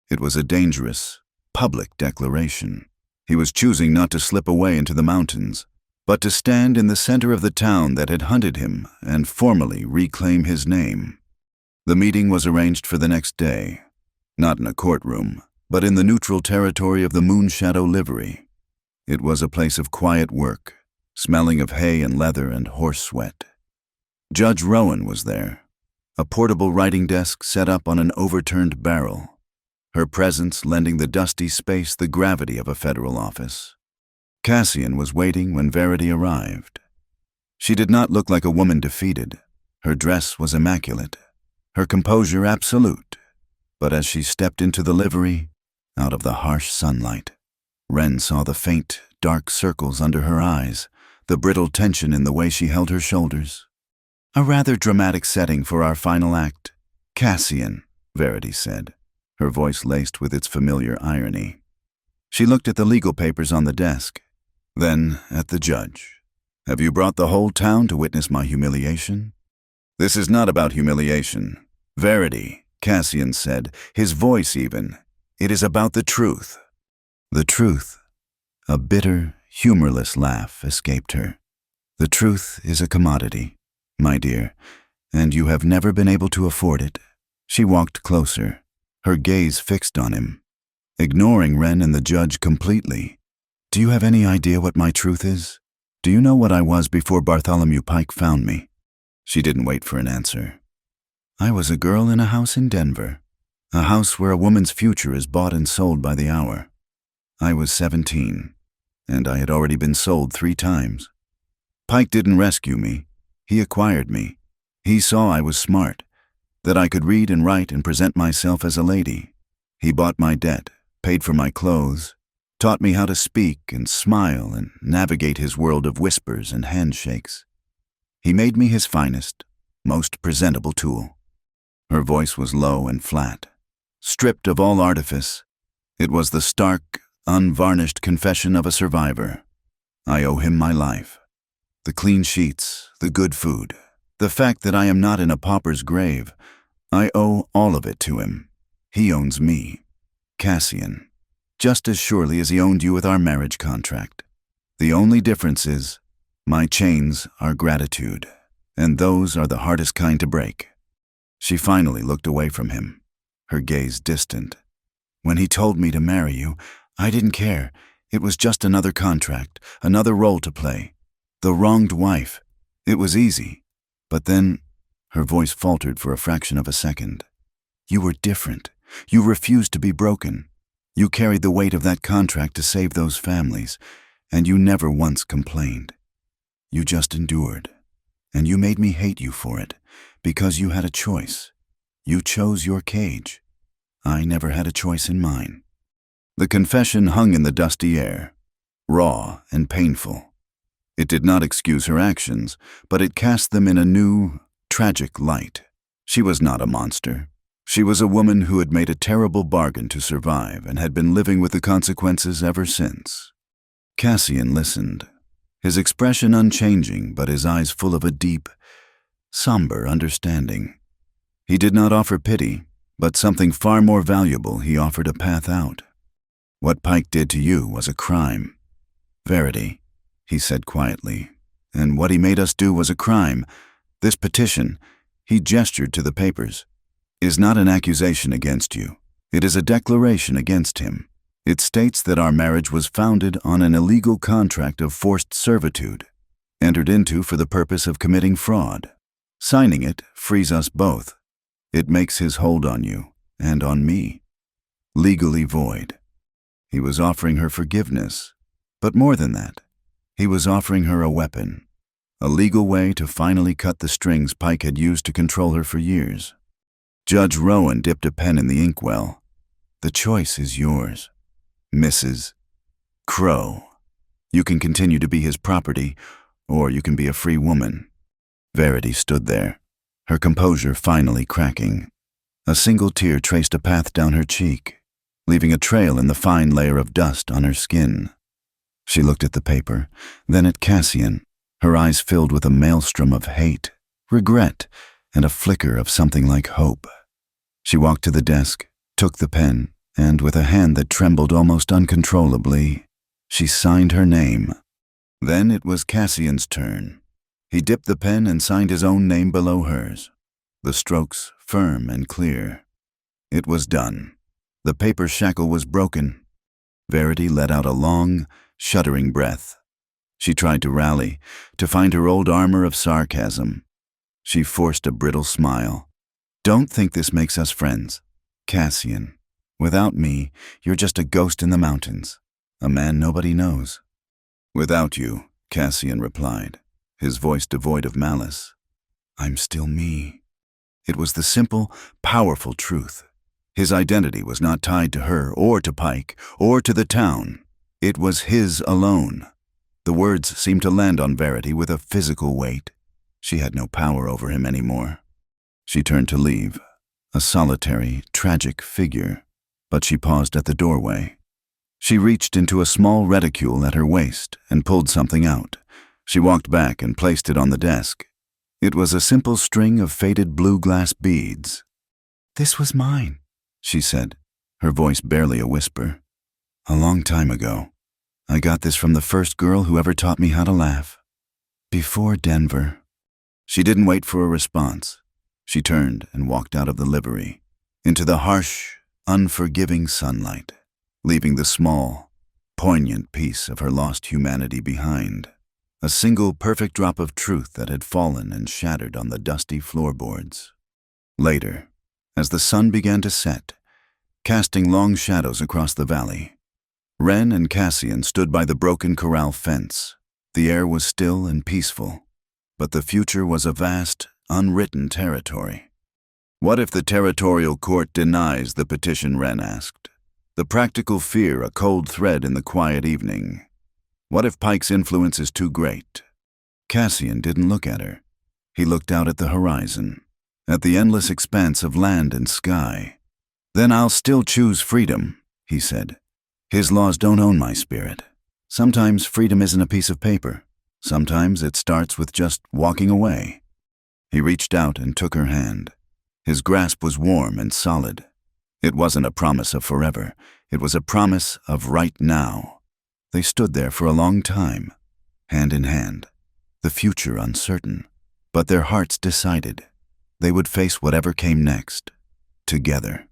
It was a dangerous, public declaration. He was choosing not to slip away into the mountains, but to stand in the center of the town that had hunted him and formally reclaim his name. The meeting was arranged for the next day, not in a courtroom, but in the neutral territory of the Moonshadow livery. It was a place of quiet work, smelling of hay and leather and horse sweat. Judge Rowan was there, a portable writing desk set up on an overturned barrel, her presence lending the dusty space the gravity of a federal office. Cassian was waiting when Verity arrived. She did not look like a woman defeated. Her dress was immaculate, her composure absolute. But as she stepped into the livery, out of the harsh sunlight, Wren saw the faint, dark circles under her eyes, the brittle tension in the way she held her shoulders. "A rather dramatic setting for our final act, Cassian," Verity said, her voice laced with its familiar irony. She looked at the legal papers on the desk, then at the judge. "Have you brought the whole town to witness my humiliation?" "This is not about humiliation, Verity," Cassian said, his voice even. "It is about the truth." "The truth?" A bitter, humorless laugh escaped her. "The truth is a commodity, my dear, and you have never been able to afford it." She walked closer, her gaze fixed on him, ignoring Wren and the judge completely. "Do you have any idea what my truth is? Do you know what I was before Bartholomew Pike found me?" She didn't wait for an answer. "I was a girl in a house in Denver, a house where a woman's future is bought and sold by the hour. I was 17, and I had already been sold 3 times. Pike didn't rescue me. He acquired me. He saw I was smart, that I could read and write and present myself as a lady. He bought my debt, paid for my clothes, taught me how to speak and smile and navigate his world of whispers and handshakes. He made me his finest, most presentable tool." Her voice was low and flat, stripped of all artifice. It was the stark, unvarnished confession of a survivor. "I owe him my life. The clean sheets, the good food, the fact that I am not in a pauper's grave, I owe all of it to him. He owns me, Cassian, just as surely as he owned you with our marriage contract. The only difference is, my chains are gratitude, and those are the hardest kind to break." She finally looked away from him, her gaze distant. "When he told me to marry you, I didn't care. It was just another contract, another role to play. The wronged wife. It was easy. But then," her voice faltered for a fraction of a second, "you were different. You refused to be broken. You carried the weight of that contract to save those families, and you never once complained. You just endured. And you made me hate you for it, because you had a choice. You chose your cage. I never had a choice in mine." The confession hung in the dusty air, raw and painful. It did not excuse her actions, but it cast them in a new, tragic light. She was not a monster. She was a woman who had made a terrible bargain to survive and had been living with the consequences ever since. Cassian listened, his expression unchanging, but his eyes full of a deep, somber understanding. He did not offer pity, but something far more valuable. He offered a path out. "What Pike did to you was a crime, Verity," he said quietly, "and what he made us do was a crime. This petition," he gestured to the papers, "is not an accusation against you. It is a declaration against him. It states that our marriage was founded on an illegal contract of forced servitude, entered into for the purpose of committing fraud. Signing it frees us both. It makes his hold on you, and on me, legally void." He was offering her forgiveness, but more than that, he was offering her a weapon, a legal way to finally cut the strings Pike had used to control her for years. Judge Rowan dipped a pen in the inkwell. "The choice is yours, Mrs. Crow. You can continue to be his property, or you can be a free woman." Verity stood there, her composure finally cracking. A single tear traced a path down her cheek, leaving a trail in the fine layer of dust on her skin. She looked at the paper, then at Cassian, her eyes filled with a maelstrom of hate, regret, and a flicker of something like hope. She walked to the desk, took the pen, and with a hand that trembled almost uncontrollably, she signed her name. Then it was Cassian's turn. He dipped the pen and signed his own name below hers, the strokes firm and clear. It was done. The paper shackle was broken. Verity let out a long, shuddering breath. She tried to rally, to find her old armor of sarcasm. She forced a brittle smile. "Don't think this makes us friends, Cassian. Without me, you're just a ghost in the mountains, a man nobody knows." "Without you," Cassian replied, his voice devoid of malice, "I'm still me." It was the simple, powerful truth. His identity was not tied to her or to Pike or to the town. It was his alone. The words seemed to land on Verity with a physical weight. She had no power over him anymore. She turned to leave, a solitary, tragic figure, but she paused at the doorway. She reached into a small reticule at her waist and pulled something out. She walked back and placed it on the desk. It was a simple string of faded blue glass beads. "This was mine," she said, her voice barely a whisper. "A long time ago. I got this from the first girl who ever taught me how to laugh. Before Denver." She didn't wait for a response. She turned and walked out of the livery, into the harsh, unforgiving sunlight, leaving the small, poignant piece of her lost humanity behind. A single perfect drop of truth that had fallen and shattered on the dusty floorboards. Later, as the sun began to set, casting long shadows across the valley, Wren and Cassian stood by the broken corral fence. The air was still and peaceful, but the future was a vast, unwritten territory. "What if the territorial court denies the petition?" Wren asked, the practical fear a cold thread in the quiet evening. "What if Pike's influence is too great?" Cassian didn't look at her. He looked out at the horizon, at the endless expanse of land and sky. "Then I'll still choose freedom," he said. "His laws don't own my spirit. Sometimes freedom isn't a piece of paper. Sometimes it starts with just walking away." He reached out and took her hand. His grasp was warm and solid. It wasn't a promise of forever. It was a promise of right now. They stood there for a long time, hand in hand, the future uncertain. But their hearts decided. They would face whatever came next, together.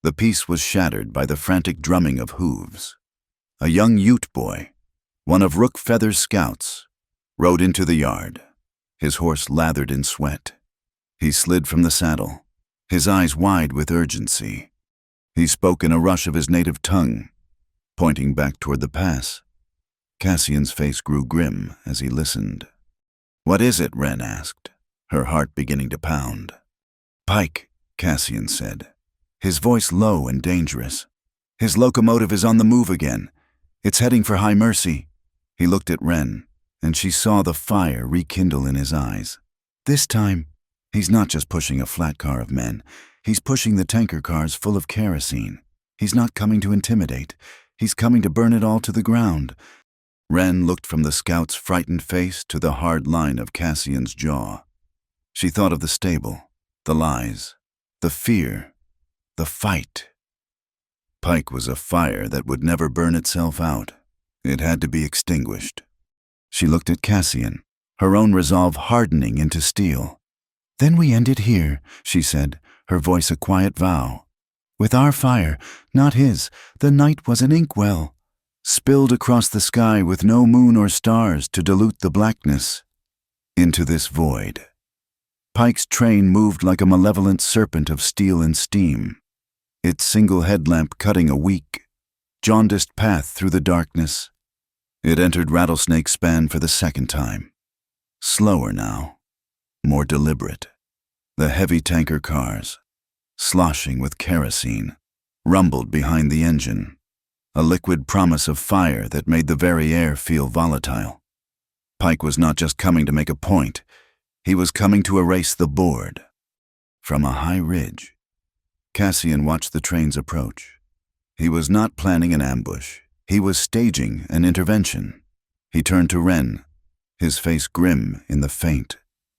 The peace was shattered by the frantic drumming of hooves. A young Ute boy, one of Rook Feather's scouts, rode into the yard, his horse lathered in sweat. He slid from the saddle, his eyes wide with urgency. He spoke in a rush of his native tongue, pointing back toward the pass. Cassian's face grew grim as he listened. "What is it?" Wren asked, her heart beginning to pound. "Pike," Cassian said, his voice low and dangerous. "His locomotive is on the move again. It's heading for High Mercy." He looked at Wren, and she saw the fire rekindle in his eyes. "This time, he's not just pushing a flat car of men. He's pushing the tanker cars full of kerosene. He's not coming to intimidate. He's coming to burn it all to the ground." Wren looked from the scout's frightened face to the hard line of Cassian's jaw. She thought of the stable, the lies, the fear, the fight. Pike was a fire that would never burn itself out. It had to be extinguished. She looked at Cassian, her own resolve hardening into steel. "Then we end it here," she said, her voice a quiet vow. "With our fire, not his, the night was an inkwell, spilled across the sky with no moon or stars to dilute the blackness. Into this void." Pike's train moved like a malevolent serpent of steel and steam, its single headlamp cutting a weak, jaundiced path through the darkness. It entered Rattlesnake Span for the second time. Slower now, more deliberate. The heavy tanker cars, sloshing with kerosene, rumbled behind the engine, a liquid promise of fire that made the very air feel volatile. Pike was not just coming to make a point, he was coming to erase the board. From a high ridge, Cassian watched the trains approach. He was not planning an ambush, he was staging an intervention. He turned to Wren, his face grim in the faint,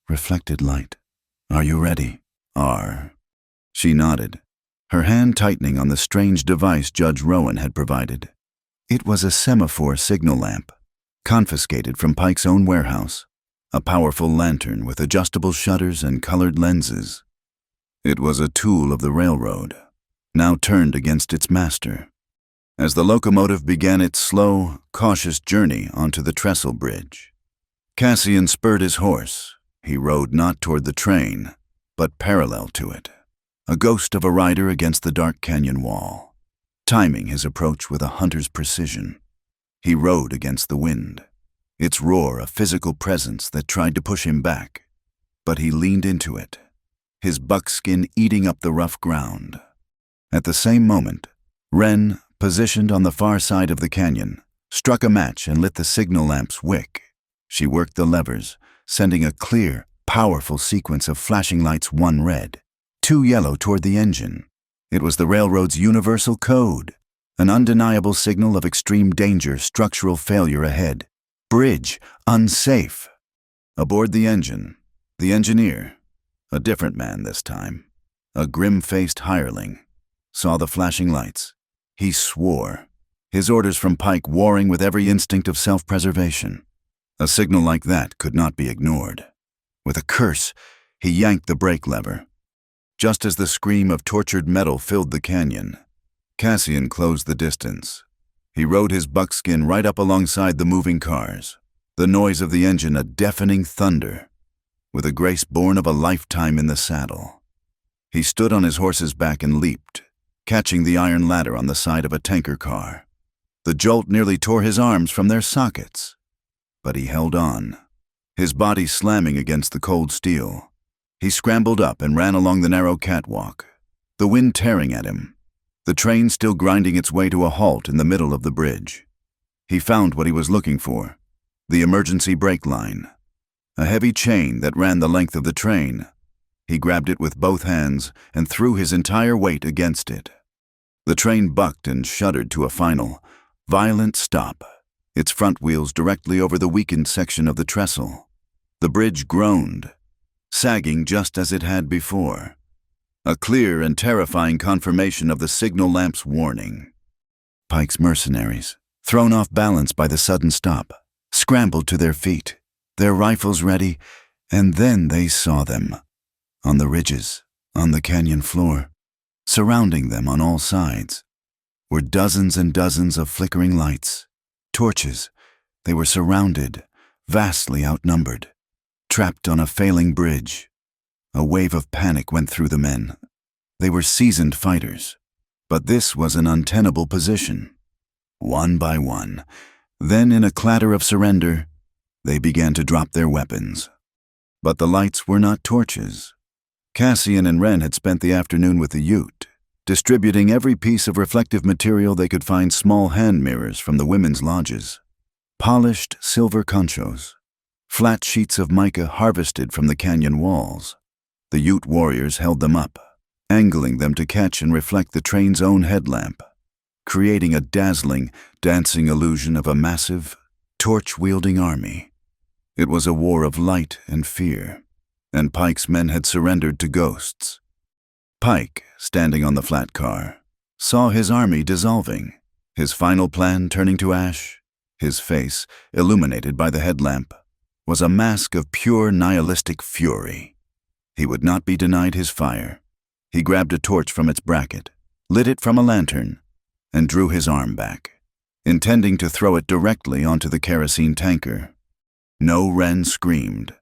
reflected light. "Are you ready?" She nodded, her hand tightening on the strange device Judge Rowan had provided. It was a semaphore signal lamp, confiscated from Pike's own warehouse, a powerful lantern with adjustable shutters and colored lenses. It was a tool of the railroad, now turned against its master. As the locomotive began its slow, cautious journey onto the trestle bridge, Cassian spurred his horse. He rode not toward the train, but parallel to it, a ghost of a rider against the dark canyon wall, timing his approach with a hunter's precision. He rode against the wind, its roar a physical presence that tried to push him back, but he leaned into it, his buckskin eating up the rough ground. At the same moment, Wren, positioned on the far side of the canyon, struck a match and lit the signal lamp's wick. She worked the levers, sending a clear, powerful sequence of flashing lights, one red, two yellow toward the engine. It was the railroad's universal code, an undeniable signal of extreme danger, structural failure ahead. Bridge, unsafe. Aboard the engine, the engineer, a different man this time, a grim-faced hireling, saw the flashing lights. He swore, his orders from Pike warring with every instinct of self-preservation. A signal like that could not be ignored. With a curse, he yanked the brake lever. Just as the scream of tortured metal filled the canyon, Cassian closed the distance. He rode his buckskin right up alongside the moving cars, the noise of the engine a deafening thunder, with a grace born of a lifetime in the saddle. He stood on his horse's back and leaped, catching the iron ladder on the side of a tanker car. The jolt nearly tore his arms from their sockets, but he held on, his body slamming against the cold steel. He scrambled up and ran along the narrow catwalk, the wind tearing at him, the train still grinding its way to a halt in the middle of the bridge. He found what he was looking for, the emergency brake line, a heavy chain that ran the length of the train. He grabbed it with both hands and threw his entire weight against it. The train bucked and shuddered to a final, violent stop, its front wheels directly over the weakened section of the trestle. The bridge groaned, sagging just as it had before. A clear and terrifying confirmation of the signal lamp's warning. Pike's mercenaries, thrown off balance by the sudden stop, scrambled to their feet, their rifles ready, and then they saw them. On the ridges, on the canyon floor, surrounding them on all sides, were dozens and dozens of flickering lights, torches. They were surrounded, vastly outnumbered, trapped on a failing bridge. A wave of panic went through the men. They were seasoned fighters, but this was an untenable position. One by one, then in a clatter of surrender, they began to drop their weapons. But the lights were not torches. Cassian and Wren had spent the afternoon with the Ute, distributing every piece of reflective material they could find, small hand mirrors from the women's lodges, polished silver conchos, flat sheets of mica harvested from the canyon walls. The Ute warriors held them up, angling them to catch and reflect the train's own headlamp, creating a dazzling, dancing illusion of a massive, torch-wielding army. It was a war of light and fear, and Pike's men had surrendered to ghosts. Pike, standing on the flat car, saw his army dissolving, his final plan turning to ash. His face, illuminated by the headlamp, was a mask of pure nihilistic fury. He would not be denied his fire. He grabbed a torch from its bracket, lit it from a lantern, and drew his arm back, intending to throw it directly onto the kerosene tanker. No, Wren screamed.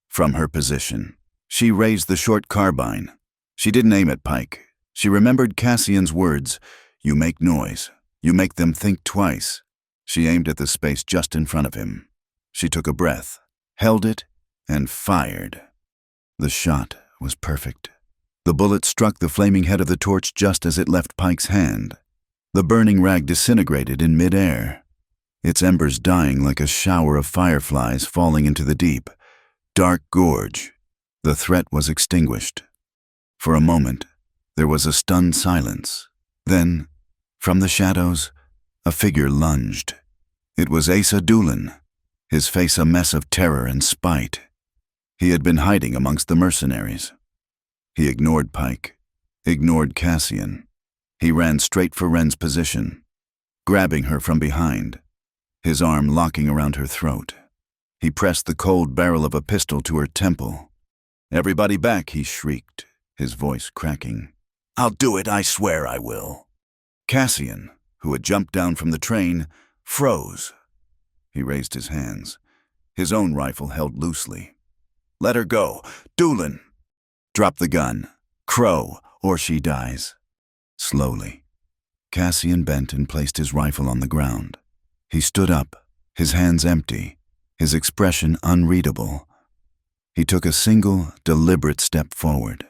From her position, she raised the short carbine. She didn't aim at Pike. She remembered Cassian's words, "You make noise. You make them think twice." She aimed at the space just in front of him. She took a breath, held it, and fired. The shot was perfect. The bullet struck the flaming head of the torch just as it left Pike's hand. The burning rag disintegrated in mid-air, its embers dying like a shower of fireflies falling into the deep, dark gorge. The threat was extinguished. For a moment, there was a stunned silence. Then, from the shadows, a figure lunged. It was Asa Doolin, his face a mess of terror and spite. He had been hiding amongst the mercenaries. He ignored Pike, ignored Cassian. He ran straight for Wren's position, grabbing her from behind, his arm locking around her throat. He pressed the cold barrel of a pistol to her temple. "Everybody back," he shrieked, his voice cracking. "I'll do it, I swear I will." Cassian, who had jumped down from the train, froze. He raised his hands, his own rifle held loosely. "Let her go. Doolin!" "Drop the gun. Crow, or she dies." Slowly, Cassian bent and placed his rifle on the ground. He stood up, his hands empty, his expression unreadable. He took a single, deliberate step forward.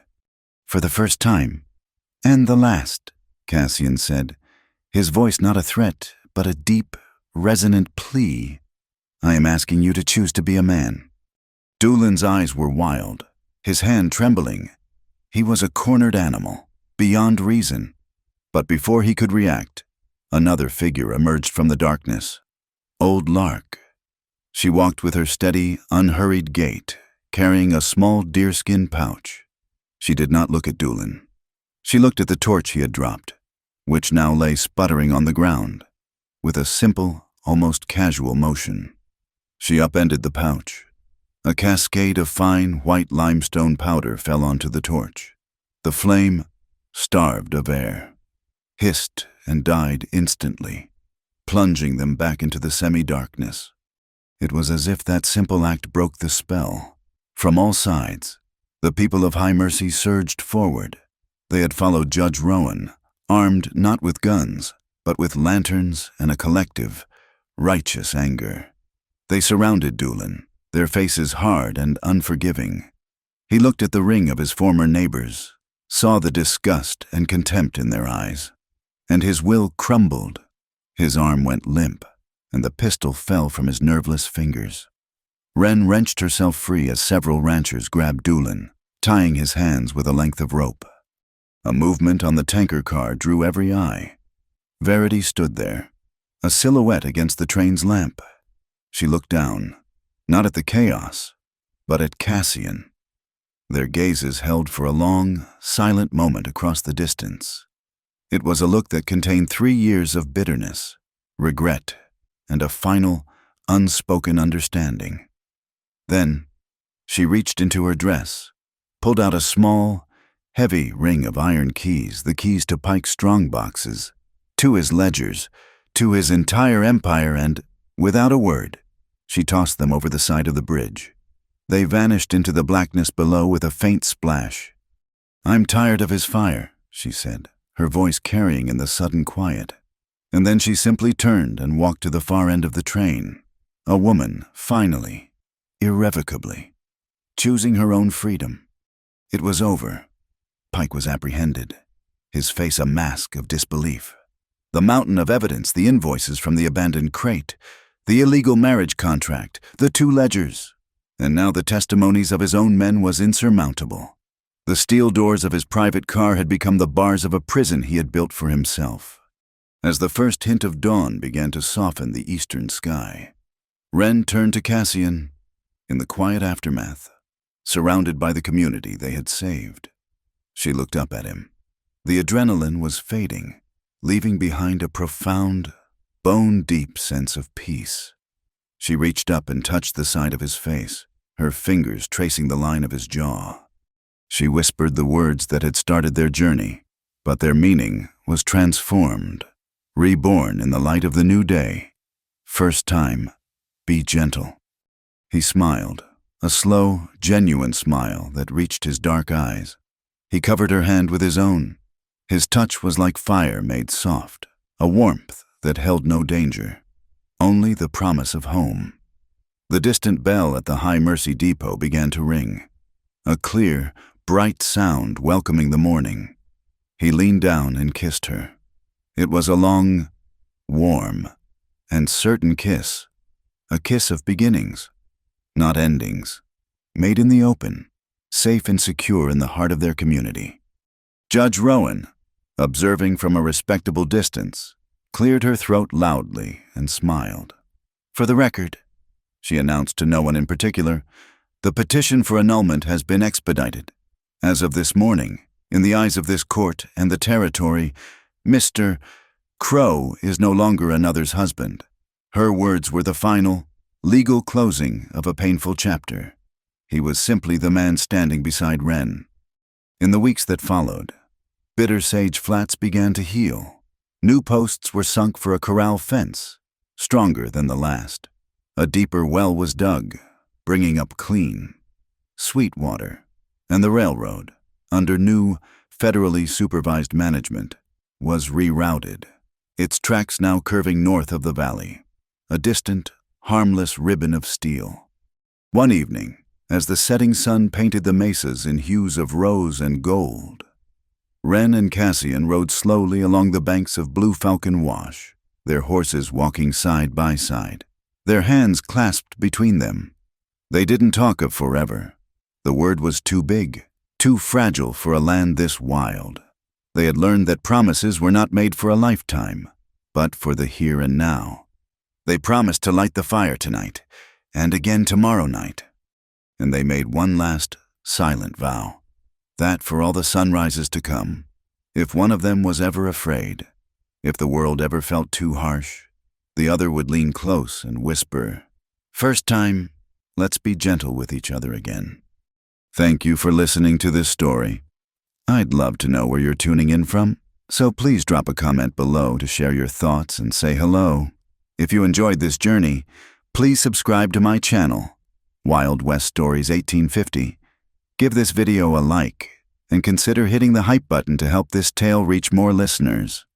"For the first time, and the last," Cassian said, his voice not a threat, but a deep, resonant plea. "I am asking you to choose to be a man." Doolin's eyes were wild, his hand trembling. He was a cornered animal, beyond reason. But before he could react, another figure emerged from the darkness. Old Lark. She walked with her steady, unhurried gait, carrying a small deerskin pouch. She did not look at Doolin. She looked at the torch he had dropped, which now lay sputtering on the ground. With a simple, almost casual motion, she upended the pouch. A cascade of fine, white limestone powder fell onto the torch. The flame, starved of air, hissed and died instantly, plunging them back into the semi-darkness. It was as if that simple act broke the spell. From all sides, the people of High Mercy surged forward. They had followed Judge Rowan, armed not with guns, but with lanterns and a collective, righteous anger. They surrounded Doolin, their faces hard and unforgiving. He looked at the ring of his former neighbors, saw the disgust and contempt in their eyes, and his will crumbled. His arm went limp, and the pistol fell from his nerveless fingers. Wren wrenched herself free as several ranchers grabbed Doolin, tying his hands with a length of rope. A movement on the tanker car drew every eye. Verity stood there, a silhouette against the train's lamp. She looked down, not at the chaos, but at Cassian. Their gazes held for a long, silent moment across the distance. It was a look that contained 3 years of bitterness, regret, and a final, unspoken understanding. Then, she reached into her dress, pulled out a small, heavy ring of iron keys, the keys to Pike's strongboxes, to his ledgers, to his entire empire, and, without a word, she tossed them over the side of the bridge. They vanished into the blackness below with a faint splash. "I'm tired of his fire," she said, her voice carrying in the sudden quiet. And then she simply turned and walked to the far end of the train. A woman, finally, irrevocably, choosing her own freedom. It was over. Pike was apprehended, his face a mask of disbelief. The mountain of evidence, the invoices from the abandoned crate, the illegal marriage contract, the 2 ledgers, and now the testimonies of his own men was insurmountable. The steel doors of his private car had become the bars of a prison he had built for himself. As the first hint of dawn began to soften the eastern sky, Wren turned to Cassian in the quiet aftermath, surrounded by the community they had saved. She looked up at him. The adrenaline was fading, leaving behind a profound, bone-deep sense of peace. She reached up and touched the side of his face, her fingers tracing the line of his jaw. She whispered the words that had started their journey, but their meaning was transformed, reborn in the light of the new day. First time, be gentle. He smiled, a slow, genuine smile that reached his dark eyes. He covered her hand with his own. His touch was like fire made soft, a warmth that held no danger, only the promise of home. The distant bell at the High Mercy Depot began to ring, a clear, bright sound welcoming the morning. He leaned down and kissed her. It was a long, warm, and certain kiss, a kiss of beginnings, not endings, made in the open, safe and secure in the heart of their community. Judge Rowan, observing from a respectable distance, cleared her throat loudly and smiled. "For the record," she announced to no one in particular, "the petition for annulment has been expedited. As of this morning, in the eyes of this court and the territory, Mr. Crow is no longer another's husband." Her words were the final, legal closing of a painful chapter. He was simply the man standing beside Wren. In the weeks that followed, Bitter Sage Flats began to heal. New posts were sunk for a corral fence, stronger than the last. A deeper well was dug, bringing up clean, sweet water, and the railroad, under new, federally supervised management, was rerouted, its tracks now curving north of the valley, a distant, harmless ribbon of steel. One evening, as the setting sun painted the mesas in hues of rose and gold, Wren and Cassian rode slowly along the banks of Blue Falcon Wash, their horses walking side by side, their hands clasped between them. They didn't talk of forever. The word was too big, too fragile for a land this wild. They had learned that promises were not made for a lifetime, but for the here and now. They promised to light the fire tonight, and again tomorrow night. And they made one last, silent vow, that for all the sunrises to come, if one of them was ever afraid, if the world ever felt too harsh, the other would lean close and whisper, "First time, let's be gentle with each other again." Thank you for listening to this story. I'd love to know where you're tuning in from, so please drop a comment below to share your thoughts and say hello. If you enjoyed this journey, please subscribe to my channel, Wild West Stories 1850. Give this video a like, and consider hitting the hype button to help this tale reach more listeners.